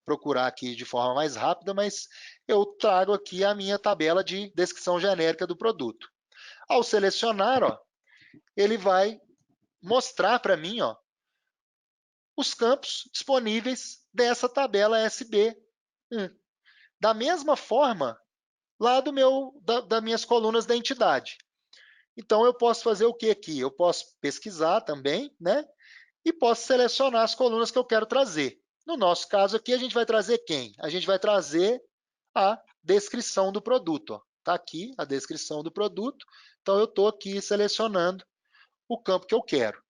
[SPEAKER 2] procurar aqui de forma mais rápida, mas eu trago aqui a minha tabela de descrição genérica do produto. Ao selecionar, ó, ele vai mostrar para mim, ó, os campos disponíveis dessa tabela SB1. Da mesma forma, lá das minhas colunas da entidade. Então, eu posso fazer o que aqui? Eu posso pesquisar também, né? E posso selecionar as colunas que eu quero trazer. No nosso caso aqui, a gente vai trazer quem? A gente vai trazer a descrição do produto. Está aqui a descrição do produto. Então, eu estou aqui selecionando o campo que eu quero.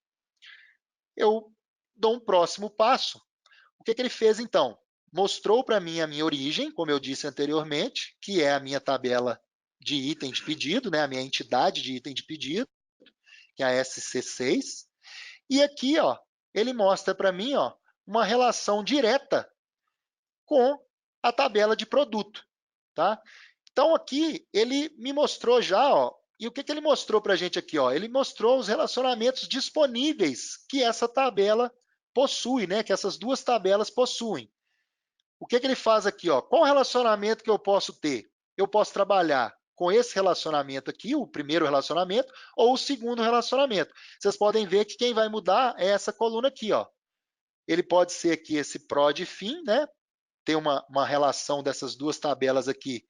[SPEAKER 2] Eu dou um próximo passo. O que ele fez, então? Mostrou para mim a minha origem, como eu disse anteriormente, que é a minha tabela de item de pedido, né? A minha entidade de item de pedido, que é a SC6. E aqui, ó, ele mostra para mim, ó, uma relação direta com a tabela de produto, tá? Então aqui ele me mostrou já, ó, e o que ele mostrou para a gente aqui, ó? Ele mostrou os relacionamentos disponíveis que essa tabela possui, né? Que essas duas tabelas possuem. O que ele faz aqui, ó? Qual relacionamento que eu posso ter? Eu posso trabalhar com esse relacionamento aqui, o primeiro relacionamento, ou o segundo relacionamento. Vocês podem ver que quem vai mudar é essa coluna aqui, ó. Ele pode ser aqui esse prod fim, né? Tem uma relação dessas duas tabelas aqui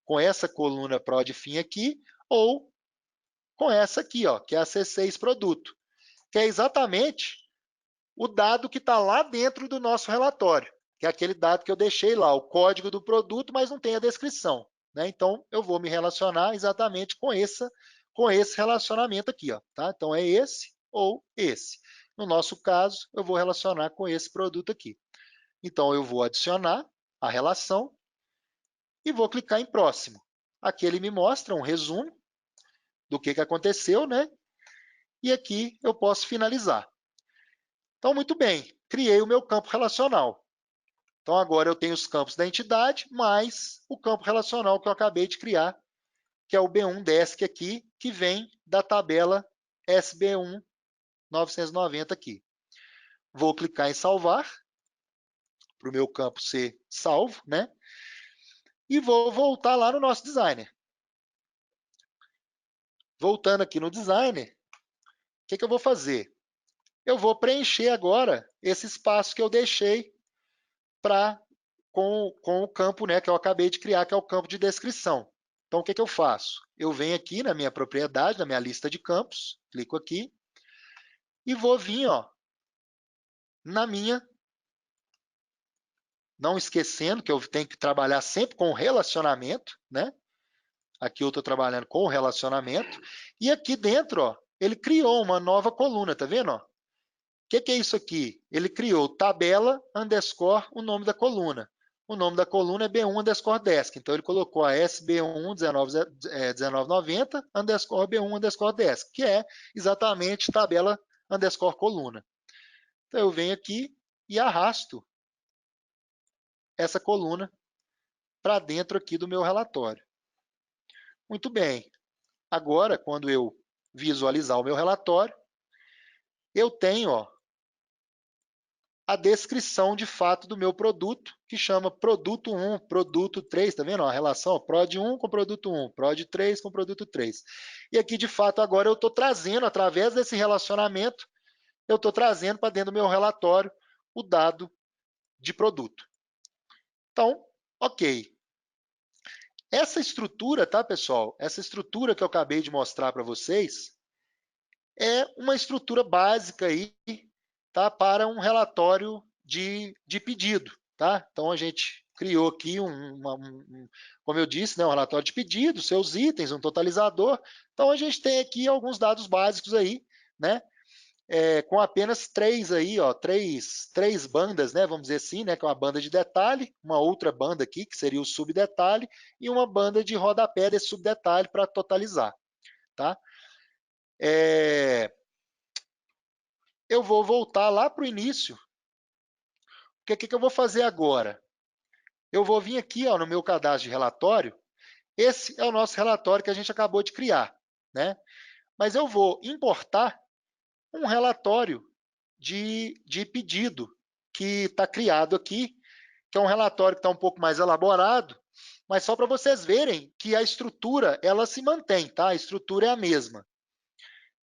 [SPEAKER 2] com essa coluna prod fim aqui, ou com essa aqui, ó, que é a C6 produto, que é exatamente o dado que está lá dentro do nosso relatório, que é aquele dado que eu deixei lá, o código do produto, mas não tem a descrição. Né? Então, eu vou me relacionar exatamente com esse relacionamento aqui. Ó, tá? Então, é esse ou esse. No nosso caso, eu vou relacionar com esse produto aqui. Então, eu vou adicionar a relação e vou clicar em próximo. Aqui ele me mostra um resumo do que aconteceu, né? E aqui eu posso finalizar. Então, muito bem, criei o meu campo relacional. Então, agora eu tenho os campos da entidade, mais o campo relacional que eu acabei de criar, que é o B1 Desk aqui, que vem da tabela SB1 990 aqui. Vou clicar em salvar, para o meu campo ser salvo, né? E vou voltar lá no nosso designer. Voltando aqui no designer, o que eu vou fazer? Eu vou preencher agora esse espaço que eu deixei com o campo, né, que eu acabei de criar, que é o campo de descrição. Então, o que eu faço? Eu venho aqui na minha propriedade, na minha lista de campos, clico aqui e vou vir, ó, na minha, não esquecendo que eu tenho que trabalhar sempre com relacionamento, né? Aqui eu estou trabalhando com relacionamento. E aqui dentro, ó, ele criou uma nova coluna, tá vendo? Ó? que é isso aqui? Ele criou tabela underscore o nome da coluna. O nome da coluna é B1 underscore desk. Então, ele colocou a SB1 1990 underscore B1 underscore desk, que é exatamente tabela underscore coluna. Então, eu venho aqui e arrasto essa coluna para dentro aqui do meu relatório. Muito bem. Agora, quando eu visualizar o meu relatório, eu tenho, ó, a descrição de fato do meu produto, que chama produto 1, produto 3, tá vendo? A relação, ó, PROD 1 com produto 1, PROD 3 com produto 3. E aqui, de fato, agora eu estou trazendo, através desse relacionamento, eu estou trazendo para dentro do meu relatório o dado de produto. Então, ok. Essa estrutura, tá, pessoal? Essa estrutura que eu acabei de mostrar para vocês é uma estrutura básica aí, tá, para um relatório de pedido, tá? Então, a gente criou aqui, como eu disse, né, um relatório de pedido, seus itens, um totalizador. Então, a gente tem aqui alguns dados básicos aí, né? Com apenas três aí, ó, três bandas, né, vamos dizer assim, né, que é uma banda de detalhe, uma outra banda aqui, que seria o subdetalhe, e uma banda de rodapé desse subdetalhe para totalizar, tá? Eu vou voltar lá para o início. O que eu vou fazer agora? Eu vou vir aqui, ó, no meu cadastro de relatório. Esse é o nosso relatório que a gente acabou de criar, né? Mas eu vou importar um relatório de pedido que está criado aqui, que é um relatório que está um pouco mais elaborado, mas só para vocês verem que a estrutura ela se mantém, tá? A estrutura é a mesma.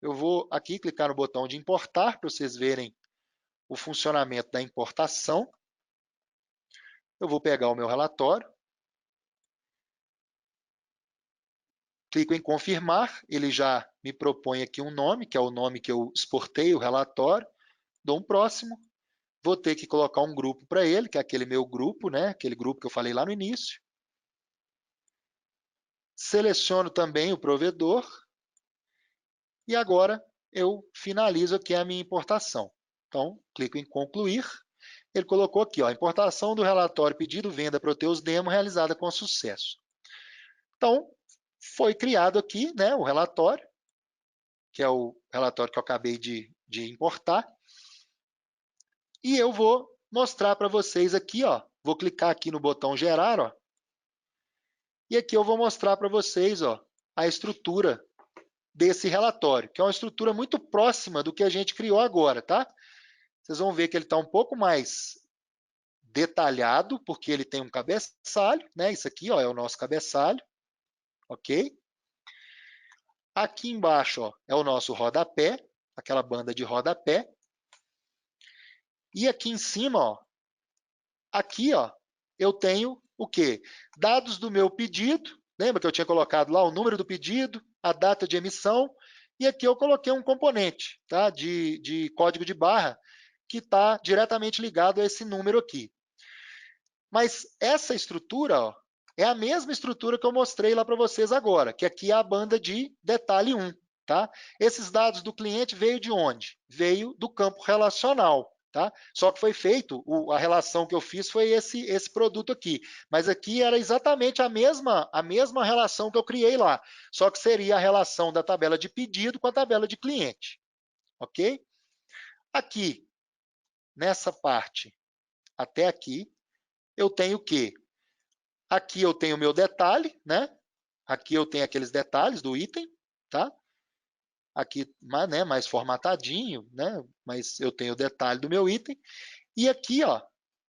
[SPEAKER 2] Eu vou aqui clicar no botão de importar para vocês verem o funcionamento da importação. Eu vou pegar o meu relatório, clico em confirmar, ele já me propõe aqui um nome, que é o nome que eu exportei o relatório, dou um próximo, vou ter que colocar um grupo para ele, que é aquele meu grupo, né? Aquele grupo que eu falei lá no início. Seleciono também o provedor e agora eu finalizo aqui a minha importação. Então, clico em concluir. Ele colocou aqui, ó, importação do relatório pedido venda Proteus Demo realizada com sucesso. Então, foi criado aqui, né, o relatório, que é o relatório que eu acabei de importar. E eu vou mostrar para vocês aqui, ó, vou clicar aqui no botão gerar, ó, e aqui eu vou mostrar para vocês, ó, a estrutura desse relatório, que é uma estrutura muito próxima do que a gente criou agora, tá? Vocês vão ver que ele está um pouco mais detalhado, porque ele tem um cabeçalho, né? Isso aqui, ó, é o nosso cabeçalho, ok? Aqui embaixo, ó, é o nosso rodapé, aquela banda de rodapé. E aqui em cima, ó, aqui, ó, eu tenho o quê? Dados do meu pedido. Lembra que eu tinha colocado lá o número do pedido, a data de emissão, e aqui eu coloquei um componente, tá, de código de barra que está diretamente ligado a esse número aqui. Mas essa estrutura, ó, é a mesma estrutura que eu mostrei lá para vocês agora, que aqui é a banda de detalhe 1. Tá? Esses dados do cliente veio de onde? Veio do campo relacional. Tá? Só que foi feito, a relação que eu fiz foi esse produto aqui. Mas aqui era exatamente a mesma relação que eu criei lá. Só que seria a relação da tabela de pedido com a tabela de cliente. Ok? Aqui, nessa parte, até aqui, eu tenho o quê? Aqui eu tenho o meu detalhe, né? Aqui eu tenho aqueles detalhes do item, tá? Aqui, né, mais formatadinho, né? Mas eu tenho o detalhe do meu item. E aqui, ó,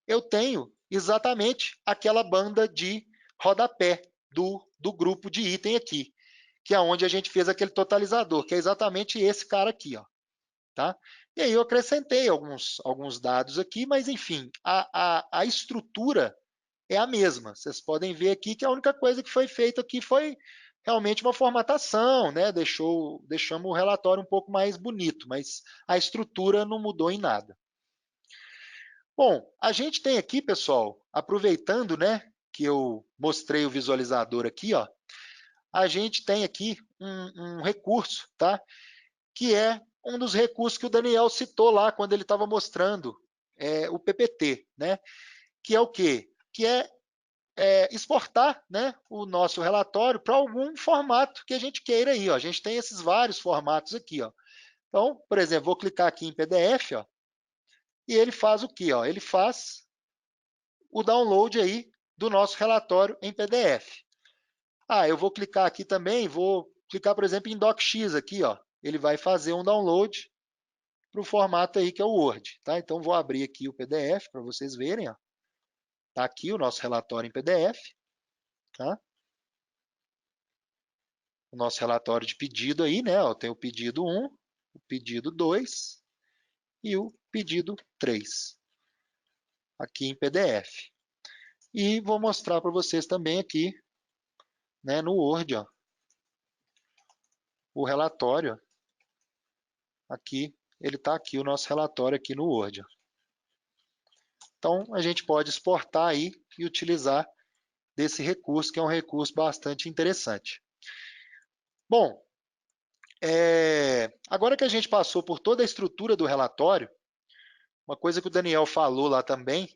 [SPEAKER 2] eu tenho exatamente aquela banda de rodapé do grupo de item aqui, que é onde a gente fez aquele totalizador, que é exatamente esse cara aqui, ó, tá? E aí eu acrescentei alguns dados aqui, mas enfim, a estrutura é a mesma. Vocês podem ver aqui que a única coisa que foi feita aqui foi realmente uma formatação, né? Deixamos o relatório um pouco mais bonito, mas a estrutura não mudou em nada. Bom, a gente tem aqui, pessoal, aproveitando, né, que eu mostrei o visualizador aqui, ó, a gente tem aqui um recurso, tá? Que é um dos recursos que o Daniel citou lá quando ele estava mostrando o PPT, né? Que é o quê? Que é exportar, né, o nosso relatório para algum formato que a gente queira aí. Ó. A gente tem esses vários formatos aqui. Ó. Então, por exemplo, vou clicar aqui em PDF, ó, e ele faz o quê? Ó? Ele faz o download aí do nosso relatório em PDF. Ah, eu vou clicar aqui também, vou clicar, por exemplo, em DocX aqui, ó. Ele vai fazer um download para o formato aí que é o Word, tá? Então, vou abrir aqui o PDF para vocês verem, ó. Tá aqui o nosso relatório em PDF, tá? O nosso relatório de pedido aí, né? Ó, tem o pedido 1, o pedido 2 e o pedido 3, aqui em PDF. E vou mostrar para vocês também aqui, né, no Word, ó, o relatório. Aqui, ele está aqui, o nosso relatório aqui no Word. Então, a gente pode exportar aí e utilizar desse recurso, que é um recurso bastante interessante. Bom, agora que a gente passou por toda a estrutura do relatório, uma coisa que o Daniel falou lá também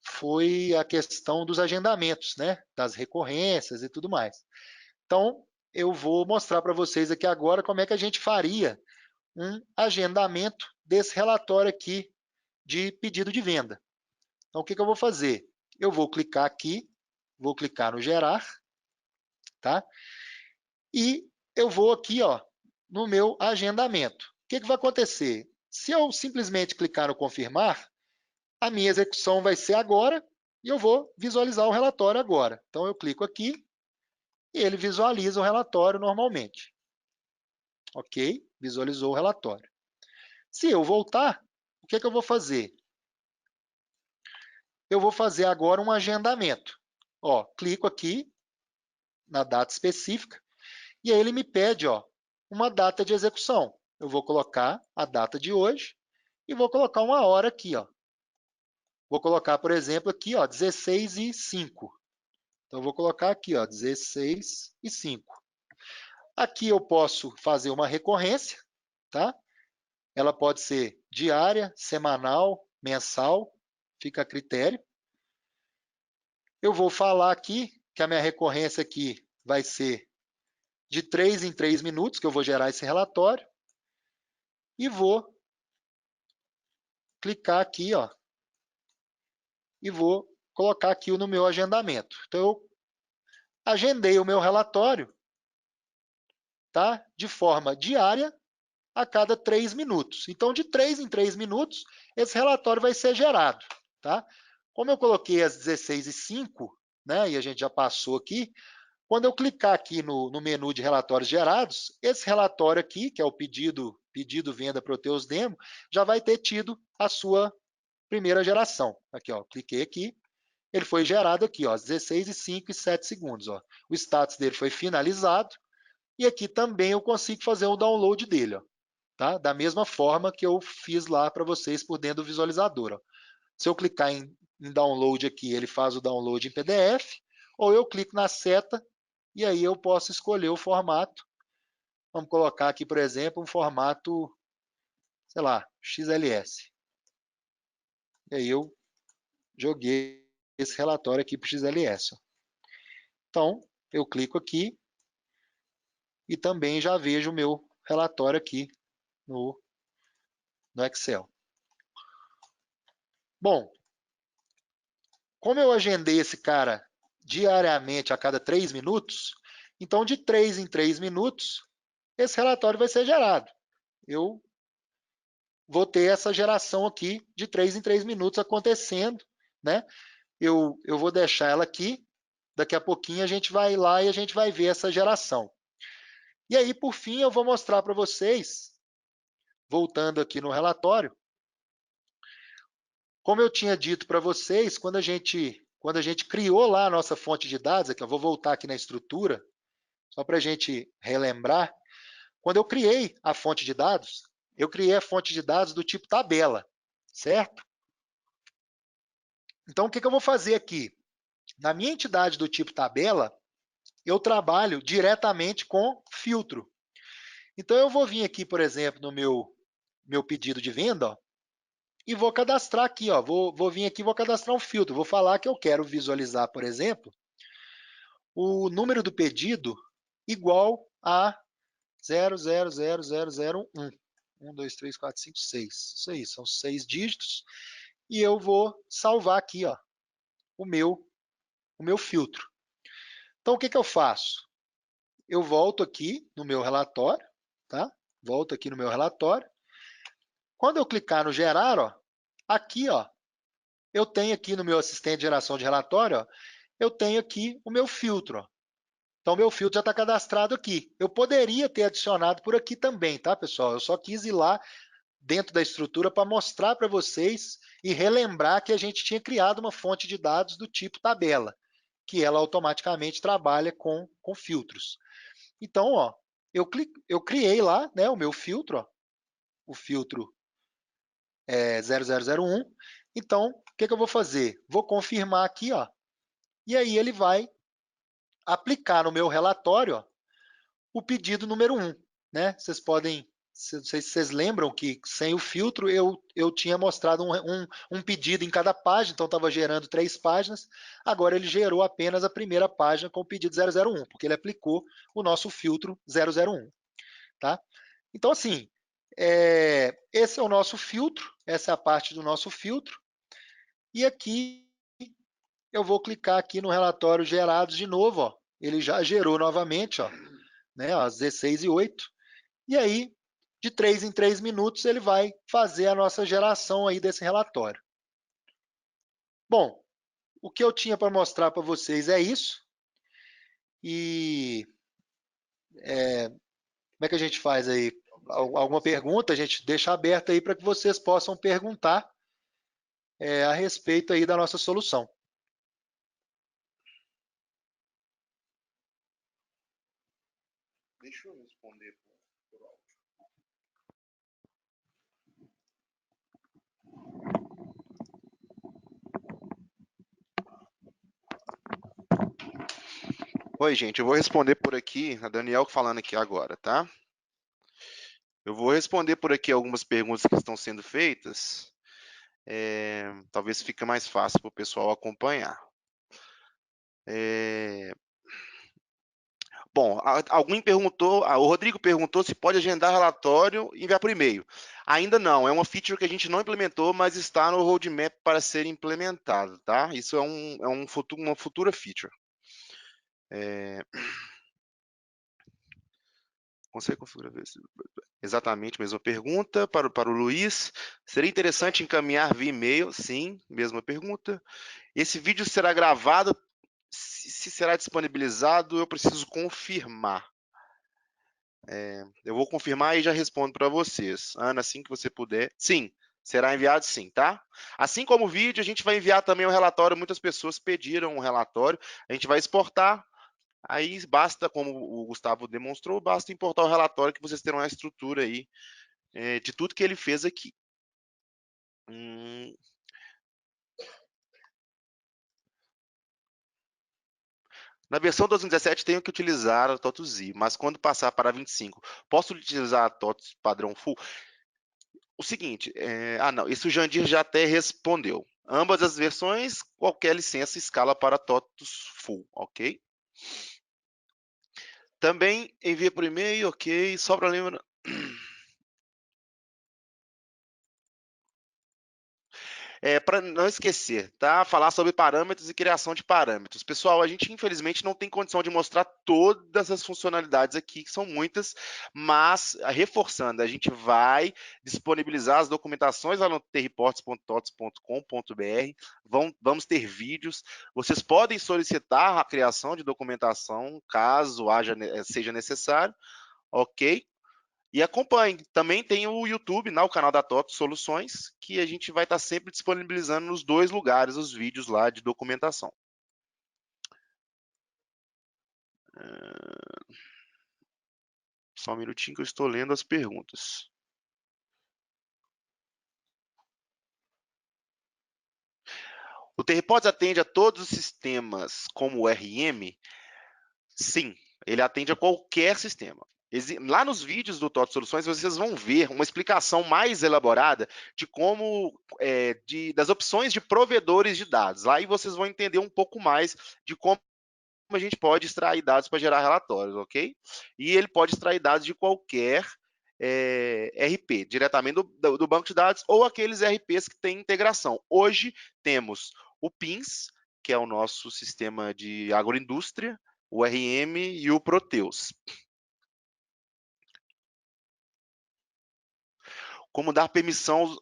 [SPEAKER 2] foi a questão dos agendamentos, né? Das recorrências e tudo mais. Então, eu vou mostrar para vocês aqui agora como é que a gente faria um agendamento desse relatório aqui de pedido de venda. Então, o que eu vou fazer? Eu vou clicar aqui, vou clicar no gerar, tá? E eu vou aqui, ó, no meu agendamento. O que vai acontecer? Se eu simplesmente clicar no confirmar, a minha execução vai ser agora e eu vou visualizar o relatório agora. Então, eu clico aqui e ele visualiza o relatório normalmente. Ok? Visualizou o relatório. Se eu voltar, o que eu vou fazer? Eu vou fazer agora um agendamento. Ó, clico aqui na data específica e aí ele me pede, ó, uma data de execução. Eu vou colocar a data de hoje e vou colocar uma hora aqui, ó. Vou colocar, por exemplo, aqui, ó, 16h05. Então, eu vou colocar aqui, ó, 16h05. Aqui eu posso fazer uma recorrência, tá? Ela pode ser diária, semanal, mensal, fica a critério. Eu vou falar aqui que a minha recorrência aqui vai ser de 3 em 3 minutos, que eu vou gerar esse relatório, e vou clicar aqui, ó, e vou colocar aqui no meu agendamento. Então, eu agendei o meu relatório, tá? De forma diária, a cada 3 minutos. Então, de 3 em 3 minutos, esse relatório vai ser gerado, tá? Como eu coloquei às 16h05, né, e a gente já passou aqui, quando eu clicar aqui no menu de relatórios gerados, esse relatório aqui, que é o pedido venda Proteus Demo, já vai ter tido a sua primeira geração. Aqui, ó, cliquei aqui, ele foi gerado aqui, ó, às 16h05 e 7 segundos. Ó. O status dele foi finalizado e aqui também eu consigo fazer o download dele, ó, tá? Da mesma forma que eu fiz lá para vocês por dentro do visualizador. Ó. Se eu clicar em download aqui, ele faz o download em PDF, ou eu clico na seta e aí eu posso escolher o formato. Vamos colocar aqui, por exemplo, um formato, sei lá, XLS. E aí eu joguei esse relatório aqui para o XLS. Então, eu clico aqui e também já vejo o meu relatório aqui no Excel. Bom, como eu agendei esse cara diariamente a cada 3 minutos, então de 3 em 3 minutos, esse relatório vai ser gerado. Eu vou ter essa geração aqui de 3 em 3 minutos acontecendo, né? Eu vou deixar ela aqui, daqui a pouquinho a gente vai lá e a gente vai ver essa geração. E aí, por fim, eu vou mostrar para vocês, voltando aqui no relatório, como eu tinha dito para vocês, quando a gente criou lá a nossa fonte de dados, aqui eu vou voltar aqui na estrutura, só para a gente relembrar, quando eu criei a fonte de dados, eu criei a fonte de dados do tipo tabela, certo? Então, o que eu vou fazer aqui? Na minha entidade do tipo tabela, eu trabalho diretamente com filtro. Então, eu vou vir aqui, por exemplo, no meu pedido de venda, ó, e vou cadastrar aqui, ó, vou vir aqui e vou cadastrar um filtro. Vou falar que eu quero visualizar, por exemplo, o número do pedido igual a 000001. 1, 2, 3, 4, 5, 6. Isso aí, são 6 dígitos. E eu vou salvar aqui, ó, o meu filtro. Então, o que eu faço? Eu volto aqui no meu relatório, tá? Volto aqui no meu relatório. Quando eu clicar no gerar, ó, aqui, ó, eu tenho aqui no meu assistente de geração de relatório, ó, eu tenho aqui o meu filtro, ó. Então, meu filtro já está cadastrado aqui. Eu poderia ter adicionado por aqui também, tá, pessoal? Eu só quis ir lá dentro da estrutura para mostrar para vocês e relembrar que a gente tinha criado uma fonte de dados do tipo tabela, que ela automaticamente trabalha com filtros. Então, ó, eu criei lá, né, o meu filtro, ó, o filtro 0001. Então, o que eu vou fazer? Vou confirmar aqui, ó, e aí ele vai aplicar no meu relatório, ó, o pedido número 1. Né? Vocês podem, não sei se vocês lembram que sem o filtro eu tinha mostrado um pedido em cada página, então estava gerando 3 páginas. Agora ele gerou apenas a primeira página com o pedido 001, porque ele aplicou o nosso filtro 001. Tá? Então, assim, esse é o nosso filtro, essa é a parte do nosso filtro. E aqui eu vou clicar aqui no relatório gerados de novo. Ó. Ele já gerou novamente, ó, né, às 16h08. E aí, de 3 em 3 minutos, ele vai fazer a nossa geração aí desse relatório. Bom, o que eu tinha para mostrar para vocês é isso. E como é que a gente faz aí? Alguma pergunta? A gente deixa aberta aí para que vocês possam perguntar a respeito aí da nossa solução.
[SPEAKER 1] Deixa eu responder por áudio. Oi, gente, eu vou responder por aqui, a Daniel falando aqui agora, tá? Eu vou responder por aqui algumas perguntas que estão sendo feitas, talvez fique mais fácil para o pessoal acompanhar. Bom, alguém perguntou, o Rodrigo perguntou se pode agendar relatório e enviar por e-mail. Ainda não, é uma feature que a gente não implementou, mas está no roadmap para ser implementado, tá? Isso uma futura feature. Consegue configurar? Exatamente, mesma pergunta para o Luiz. Seria interessante encaminhar via e-mail? Sim, mesma pergunta. Esse vídeo será gravado? Se será disponibilizado, eu preciso confirmar. Eu vou confirmar e já respondo para vocês. Ana, assim que você puder. Sim, será enviado sim, tá? Assim como o vídeo, a gente vai enviar também o relatório. Muitas pessoas pediram um relatório. A gente vai exportar. Aí basta, como o Gustavo demonstrou, basta importar o relatório que vocês terão a estrutura aí de tudo que ele fez aqui. Na versão 2017 tenho que utilizar a TOTUZ, mas quando passar para 25, posso utilizar a TOTUS padrão full? O seguinte, não, isso o Jandir já até respondeu. Ambas as versões, qualquer licença escala para TOTUS full, ok? Também envia por e-mail, ok? Só para lembrar... para não esquecer, tá? Falar sobre parâmetros e criação de parâmetros. Pessoal, a gente infelizmente não tem condição de mostrar todas as funcionalidades aqui, que são muitas, mas reforçando, a gente vai disponibilizar as documentações lá no terriports.tots.com.br, vamos ter vídeos, vocês podem solicitar a criação de documentação, caso seja necessário, ok? E acompanhe. Também tem o YouTube, né, o canal da TOTUS Soluções, que a gente vai estar sempre disponibilizando nos 2 lugares os vídeos lá de documentação. Só um minutinho que eu estou lendo as perguntas. O Terripods atende a todos os sistemas como o RM? Sim, ele atende a qualquer sistema. Lá nos vídeos do TOTS Soluções, vocês vão ver uma explicação mais elaborada de como, das opções de provedores de dados. Lá aí vocês vão entender um pouco mais de como a gente pode extrair dados para gerar relatórios, ok? E ele pode extrair dados de qualquer RP, diretamente do banco de dados, ou aqueles RPs que têm integração. Hoje temos o PINS, que é o nosso sistema de agroindústria, o RM e o Proteus. Como dar permissão.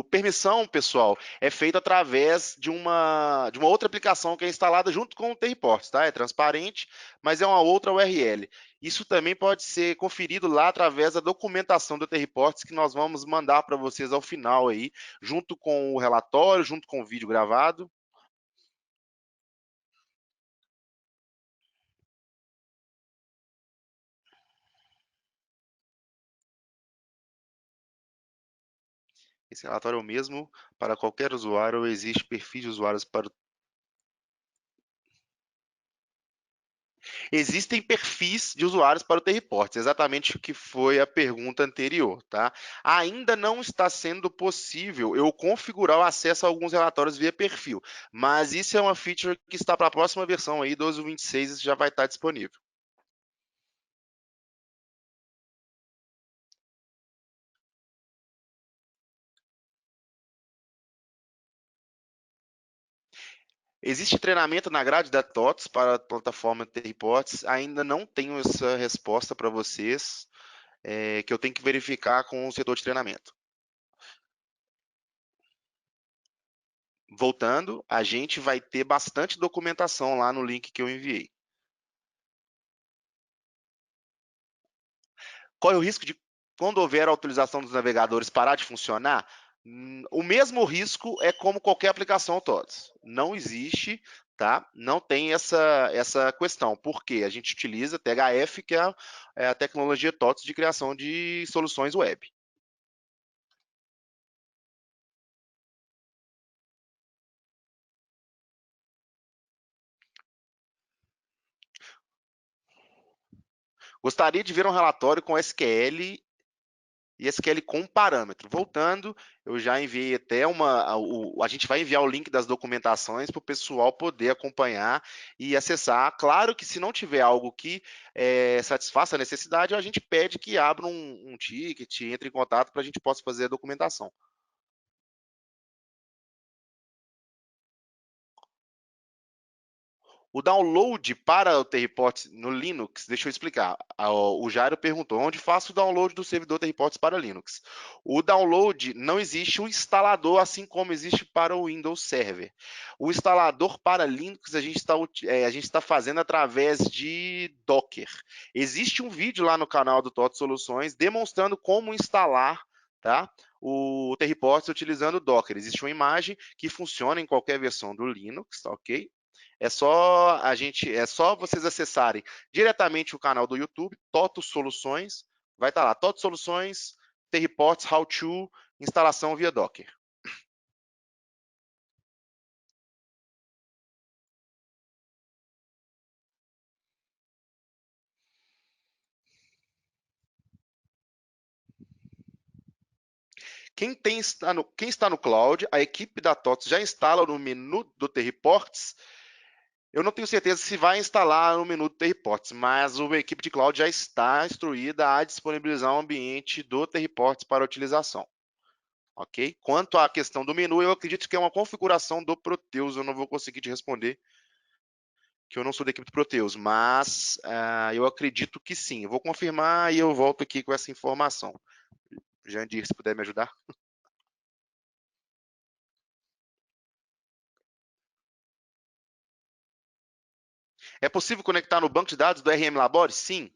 [SPEAKER 1] Permissão, pessoal, é feito através de uma outra aplicação que é instalada junto com o Terriports, tá? É transparente, mas é uma outra URL. Isso também pode ser conferido lá através da documentação do Terriports que nós vamos mandar para vocês ao final aí, junto com o relatório, junto com o vídeo gravado. Esse relatório é o mesmo para qualquer usuário ou existe perfis de usuários para Existem perfis de usuários para o T-Reports, exatamente o que foi a pergunta anterior, tá? Ainda não está sendo possível eu configurar o acesso a alguns relatórios via perfil, mas isso é uma feature que está para a próxima versão aí, 12.26, isso já vai estar disponível. Existe treinamento na grade da TOTS para a plataforma T-Reports, ainda não tenho essa resposta para vocês, que eu tenho que verificar com o setor de treinamento. Voltando, a gente vai ter bastante documentação lá no link que eu enviei. Qual é o risco de, quando houver a utilização dos navegadores, parar de funcionar? O mesmo risco é como qualquer aplicação TOTS. Não existe, tá? Não tem essa questão. Por quê? A gente utiliza THF, que é a tecnologia TOTS de criação de soluções web. Gostaria de ver um relatório com SQL e SQL com parâmetro. Voltando, eu já enviei até a gente vai enviar o link das documentações para o pessoal poder acompanhar e acessar. Claro que se não tiver algo que satisfaça a necessidade, a gente pede que abra um ticket, entre em contato para a gente possa fazer a documentação. O download para o Terriports no Linux, deixa eu explicar. O Jairo perguntou, onde faço o download do servidor Terriports para Linux? O download, não existe um instalador, assim como existe para o Windows Server. O instalador para Linux a gente está fazendo através de Docker. Existe um vídeo lá no canal do TOTS Soluções demonstrando como instalar, tá? O Terriports utilizando Docker. Existe uma imagem que funciona em qualquer versão do Linux, tá, ok? É só vocês acessarem diretamente o canal do YouTube, Toto Soluções, vai estar lá, Toto Soluções, T-Reports, How to, instalação via Docker. Quem está no cloud, a equipe da TOTS já instala no menu do T-Reports. Eu não tenho certeza se vai instalar no menu do T-Reports, mas a equipe de cloud já está instruída a disponibilizar um ambiente do T-Reports para utilização. Ok? Quanto à questão do menu, eu acredito que é uma configuração do Proteus. Eu não vou conseguir te responder, que eu não sou da equipe do Proteus, mas eu acredito que sim. Eu vou confirmar e eu volto aqui com essa informação. Jandir, se puder me ajudar. É possível conectar no banco de dados do RM Labores? Sim.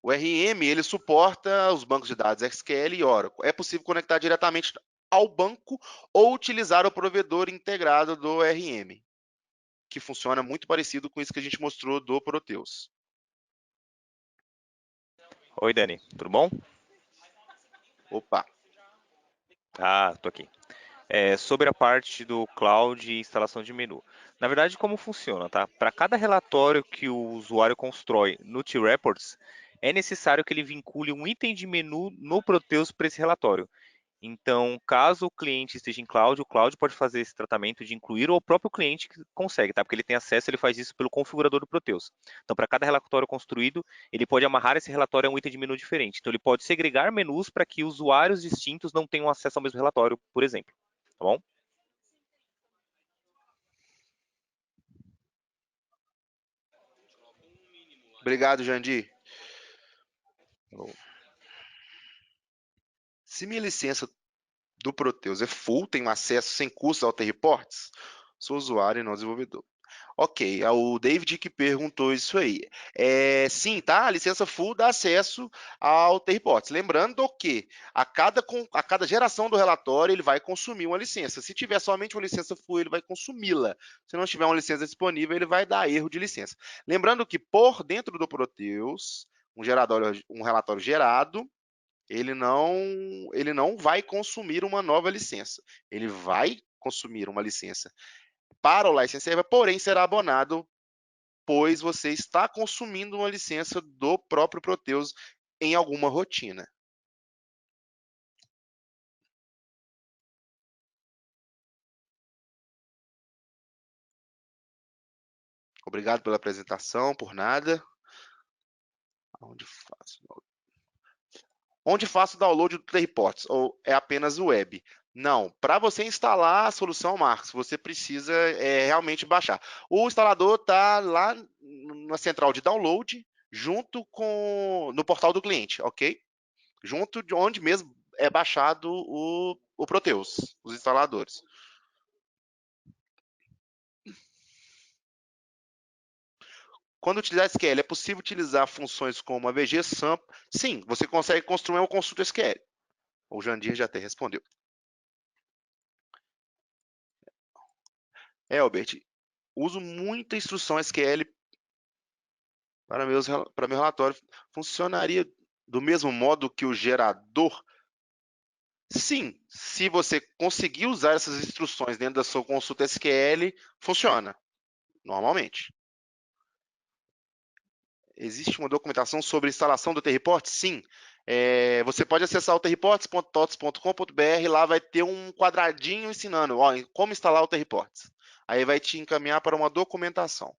[SPEAKER 1] O RM ele suporta os bancos de dados SQL e Oracle. É possível conectar diretamente ao banco ou utilizar o provedor integrado do RM, que funciona muito parecido com isso que a gente mostrou do Proteus.
[SPEAKER 3] Oi, Dani, tudo bom?
[SPEAKER 1] Opa.
[SPEAKER 3] Tô aqui. Sobre a parte do cloud e instalação de menu. Na verdade, como funciona, tá? Para cada relatório que o usuário constrói no T-Reports, é necessário que ele vincule um item de menu no Proteus para esse relatório. Então, caso o cliente esteja em cloud, o cloud pode fazer esse tratamento de incluir ou o próprio cliente que consegue, tá? Porque ele tem acesso, ele faz isso pelo configurador do Proteus. Então, para cada relatório construído, ele pode amarrar esse relatório a um item de menu diferente. Então, ele pode segregar menus para que usuários distintos não tenham acesso ao mesmo relatório, por exemplo. Tá bom?
[SPEAKER 1] Obrigado, Jandir. Se minha licença do Proteus é full, tenho acesso sem custo ao T-Reports, sou usuário e não desenvolvedor. Ok, é o David que perguntou isso aí. Sim, tá? A licença full dá acesso ao T-Reports. Lembrando que a cada geração do relatório ele vai consumir uma licença. Se tiver somente uma licença full, ele vai consumi-la. Se não tiver uma licença disponível, ele vai dar erro de licença. Lembrando que por dentro do Proteus, um relatório gerado, ele não vai consumir uma nova licença. Ele vai consumir uma licença para o License Server, porém será abonado, pois você está consumindo uma licença do próprio Proteus em alguma rotina. Obrigado pela apresentação, por nada. Onde faço o download do T-Reports? Ou é apenas o web? Não, para você instalar a solução Marcos, você precisa realmente baixar. O instalador está lá na central de download, junto com no portal do cliente, ok? Junto de onde mesmo é baixado o Proteus, os instaladores. Quando utilizar SQL, é possível utilizar funções como a VG Sample? Sim, você consegue construir uma consulta SQL. O Jandir já até respondeu. Albert, uso muita instrução SQL para meu relatório. Funcionaria do mesmo modo que o gerador? Sim, se você conseguir usar essas instruções dentro da sua consulta SQL, funciona, normalmente. Existe uma documentação sobre instalação do T-Report? Sim. Você pode acessar o terriports.tots.com.br, lá vai ter um quadradinho ensinando como instalar o T-Reports. Aí vai te encaminhar para uma documentação.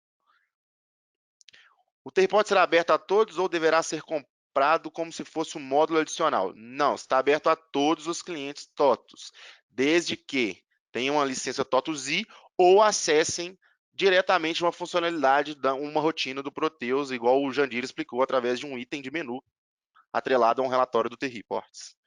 [SPEAKER 1] O T-Report será aberto a todos ou deverá ser comprado como se fosse um módulo adicional? Não, está aberto a todos os clientes TOTUS, desde que tenham uma licença TOTUS I ou acessem diretamente uma funcionalidade, uma rotina do Proteus, igual o Jandir explicou, através de um item de menu atrelado a um relatório do T-Reports.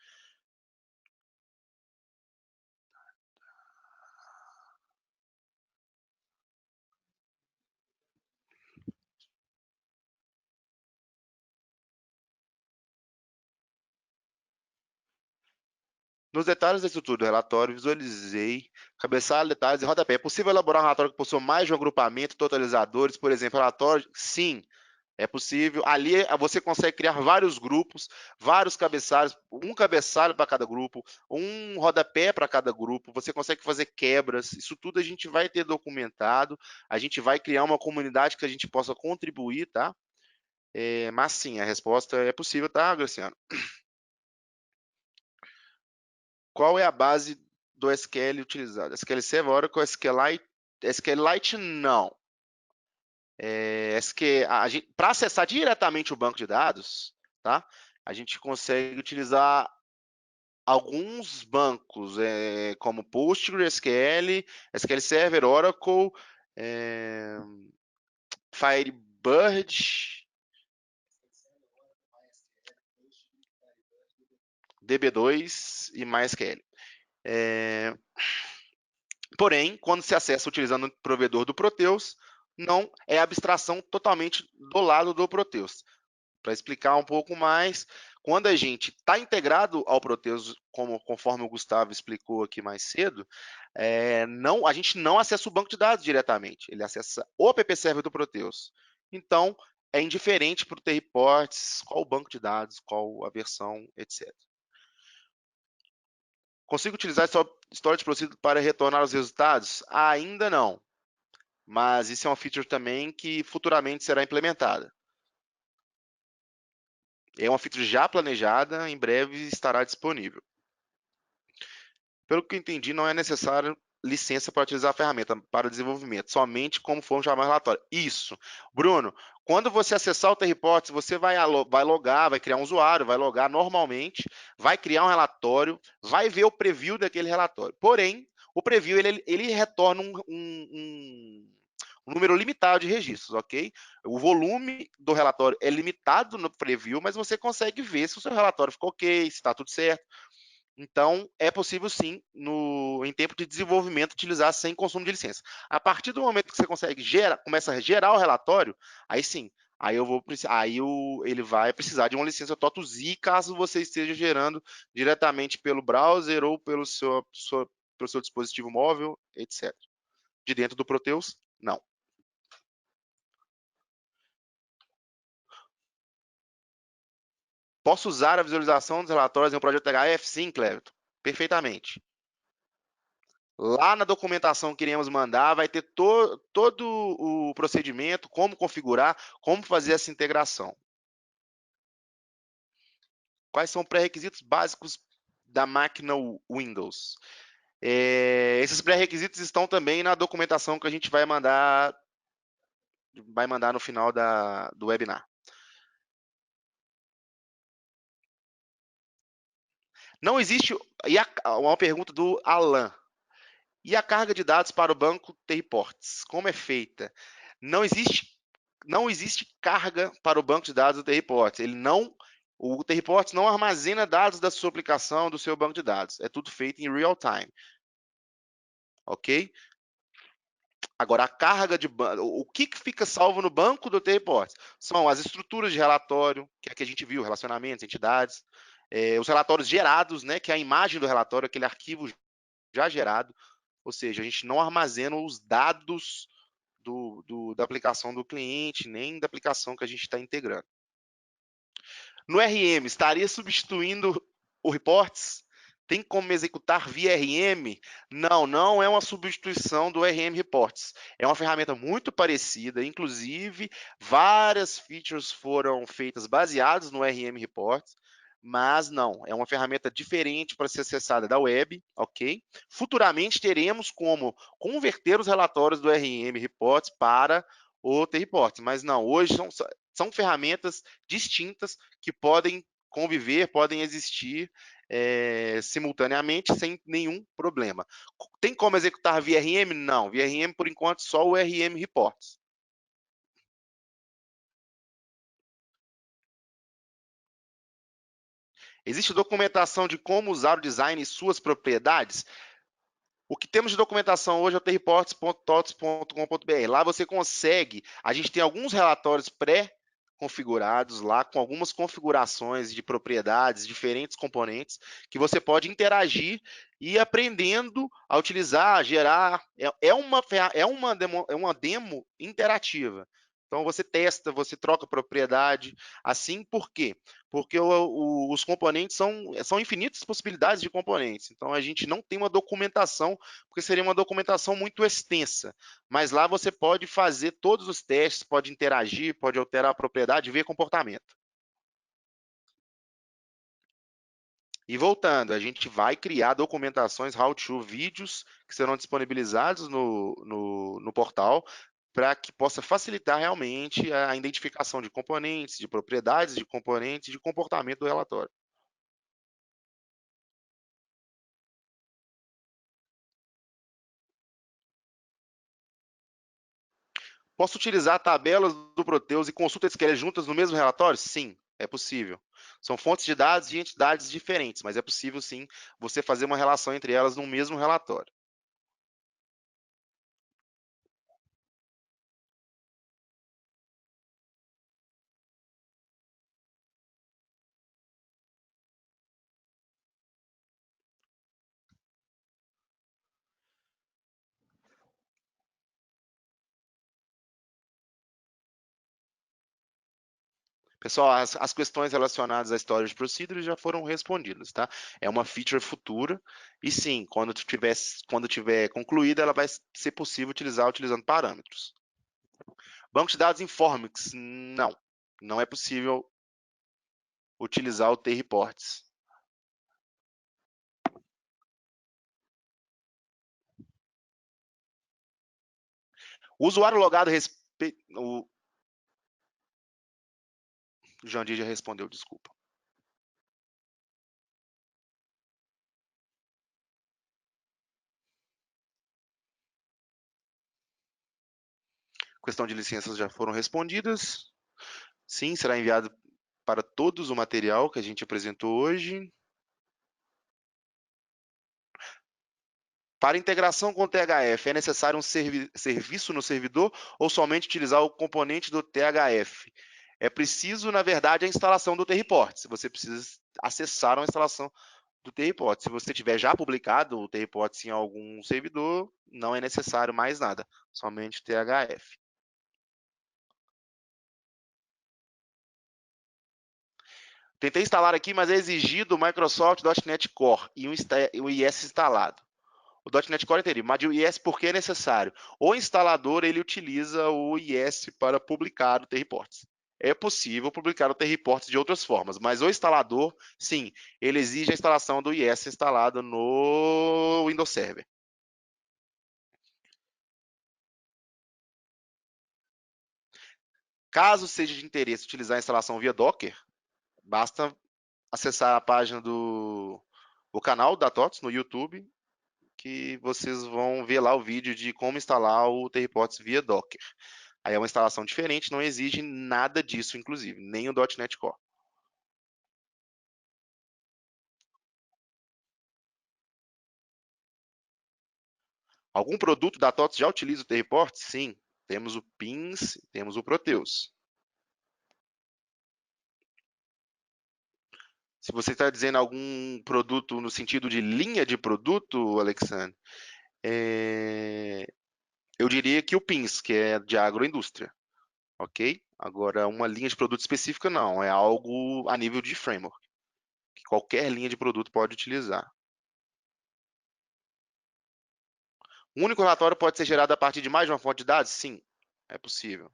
[SPEAKER 1] Nos detalhes da estrutura do relatório, visualizei cabeçalho, detalhes e rodapé. É possível elaborar um relatório que possua mais de um agrupamento, totalizadores, por exemplo, relatório? Sim, é possível. Ali você consegue criar vários grupos, vários cabeçalhos, um cabeçalho para cada grupo, um rodapé para cada grupo. Você consegue fazer quebras. Isso tudo a gente vai ter documentado. A gente vai criar uma comunidade que a gente possa contribuir, tá? Mas sim, a resposta é possível, tá, Graciano? Qual é a base do SQL utilizado? SQL Server, Oracle, SQLite? SQLite não. Para acessar diretamente o banco de dados, tá? A gente consegue utilizar alguns bancos, como PostgreSQL, SQL Server, Oracle, Firebird, DB2 e MySQL. Porém, quando se acessa utilizando o provedor do Proteus, não é abstração totalmente do lado do Proteus. Para explicar um pouco mais, quando a gente está integrado ao Proteus, conforme o Gustavo explicou aqui mais cedo, a gente não acessa o banco de dados diretamente, ele acessa o app server do Proteus. Então, é indiferente para o T-Reports, qual o banco de dados, qual a versão, etc. Consigo utilizar Storage Procedure para retornar os resultados? Ainda não. mas isso é uma feature também que futuramente será implementada. É uma feature já planejada, em breve estará disponível. Pelo que eu entendi, não é necessário licença para utilizar a ferramenta para desenvolvimento, somente como for chamar relatório. Isso. Bruno, quando você acessar o T-Reports, você vai logar, vai criar um usuário, vai logar normalmente, vai criar um relatório, vai ver o preview daquele relatório. Porém, o preview ele retorna um número limitado de registros, ok? O volume do relatório é limitado no preview, mas você consegue ver se o seu relatório ficou ok, se está tudo certo. Então, é possível sim, em tempo de desenvolvimento, utilizar sem consumo de licença. A partir do momento que você começa a gerar o relatório, aí sim, ele vai precisar de uma licença TOTUZ caso você esteja gerando diretamente pelo browser ou pelo seu dispositivo móvel, etc. De dentro do Proteus, não. Posso usar a visualização dos relatórios em um projeto HF? Sim, Cleveton. Perfeitamente. Lá na documentação que iremos mandar, vai ter todo o procedimento, como configurar, como fazer essa integração. Quais são os pré-requisitos básicos da máquina Windows? Esses pré-requisitos estão também na documentação que a gente vai mandar no final do webinar. Não existe. Uma pergunta do Alan. E a carga de dados para o banco T-Reports? Como é feita? Não existe, não existe carga para o banco de dados do T-Reports. O T-Reports não armazena dados da sua aplicação, do seu banco de dados. É tudo feito em real time. Ok? Agora, a carga de banco, o que fica salvo no banco do T-Reports? São as estruturas de relatório, que é a que a gente viu, relacionamentos, entidades, os relatórios gerados, né, que é a imagem do relatório, aquele arquivo já gerado, ou seja, a gente não armazena os dados da aplicação do cliente, nem da aplicação que a gente está integrando. No RM, estaria substituindo o Reports? Tem como executar via RM? Não, não é uma substituição do RM Reports. É uma ferramenta muito parecida, inclusive várias features foram feitas baseadas no RM Reports, mas não, é uma ferramenta diferente para ser acessada da web, ok? Futuramente teremos como converter os relatórios do RM Reports para o T-Reports, mas não, hoje são ferramentas distintas que podem conviver, podem existir simultaneamente sem nenhum problema. Tem como executar via RM? Não, via RM por enquanto só o RM Reports. Existe documentação de como usar o design e suas propriedades? O que temos de documentação hoje é o treports.tots.com.br. Lá você consegue, a gente tem alguns relatórios pré-configurados lá, com algumas configurações de propriedades, diferentes componentes, que você pode interagir e ir aprendendo a utilizar, gerar. É uma demo interativa. Então você testa, você troca propriedade, assim por quê? Porque os componentes são infinitas possibilidades de componentes. Então a gente não tem uma documentação, porque seria uma documentação muito extensa. Mas lá você pode fazer todos os testes, pode interagir, pode alterar a propriedade, ver comportamento. E voltando, a gente vai criar documentações how-to, vídeos que serão disponibilizados no portal para que possa facilitar realmente a identificação de componentes, de propriedades de componentes, de comportamento do relatório. Posso utilizar tabelas do Proteus e consulta SQL juntas no mesmo relatório? Sim, é possível. São fontes de dados de entidades diferentes, mas é possível sim você fazer uma relação entre elas no mesmo relatório. Pessoal, as questões relacionadas à Storage Procedure já foram respondidas, tá? É uma feature futura e sim, quando tiver concluída, ela vai ser possível utilizar utilizando parâmetros. Banco de dados Informix, não é possível utilizar o T-Reports. O usuário logado o Jandir já respondeu, desculpa. Questão de licenças já foram respondidas. Sim, será enviado para todos o material que a gente apresentou hoje. Para integração com o THF, é necessário um serviço no servidor ou somente utilizar o componente do THF? É preciso, na verdade, a instalação do T-Report. Você precisa acessar a instalação do T-Report. Se você tiver já publicado o T-Report em algum servidor, não é necessário mais nada, somente o THF. Tentei instalar aqui, mas é exigido o Microsoft.NET Core e o IS instalado. O .NET Core teria, mas o IS por que é necessário? O instalador ele utiliza o IS para publicar o T-Reports. É possível publicar o T-Reports de outras formas, mas o instalador, sim, ele exige a instalação do IS instalado no Windows Server. Caso seja de interesse utilizar a instalação via Docker, basta acessar a página o canal da TOTS no YouTube, que vocês vão ver lá o vídeo de como instalar o T-Reports via Docker. Aí é uma instalação diferente, não exige nada disso, inclusive, nem o .NET Core. Algum produto da TOTS já utiliza o T-Report? Sim. Temos o PINS, temos o Proteus. Se você está dizendo algum produto no sentido de linha de produto, Alexandre, eu diria que o PINS, que é de agroindústria, ok? Agora, uma linha de produto específica não, é algo a nível de framework, que qualquer linha de produto pode utilizar. Um único relatório pode ser gerado a partir de mais de uma fonte de dados? Sim, é possível.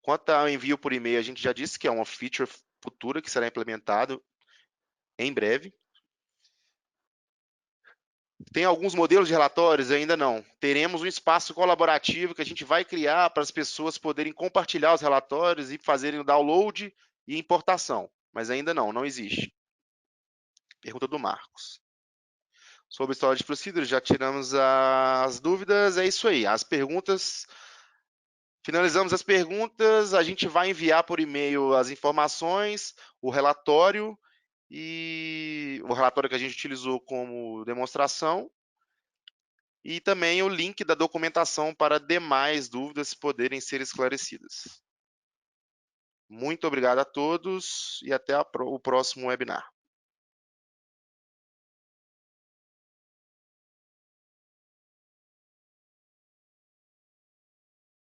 [SPEAKER 1] Quanto ao envio por e-mail, a gente já disse que é uma feature futura que será implementado em breve. Tem alguns modelos de relatórios? Ainda não. Teremos um espaço colaborativo que a gente vai criar para as pessoas poderem compartilhar os relatórios e fazerem o download e importação. Mas ainda não existe. Pergunta do Marcos. Sobre Storage Procedure, já tiramos as dúvidas, é isso aí. As perguntas, finalizamos as perguntas, a gente vai enviar por e-mail as informações, o relatório e o relatório que a gente utilizou como demonstração e também o link da documentação para demais dúvidas poderem ser esclarecidas. Muito obrigado a todos e até o próximo webinar.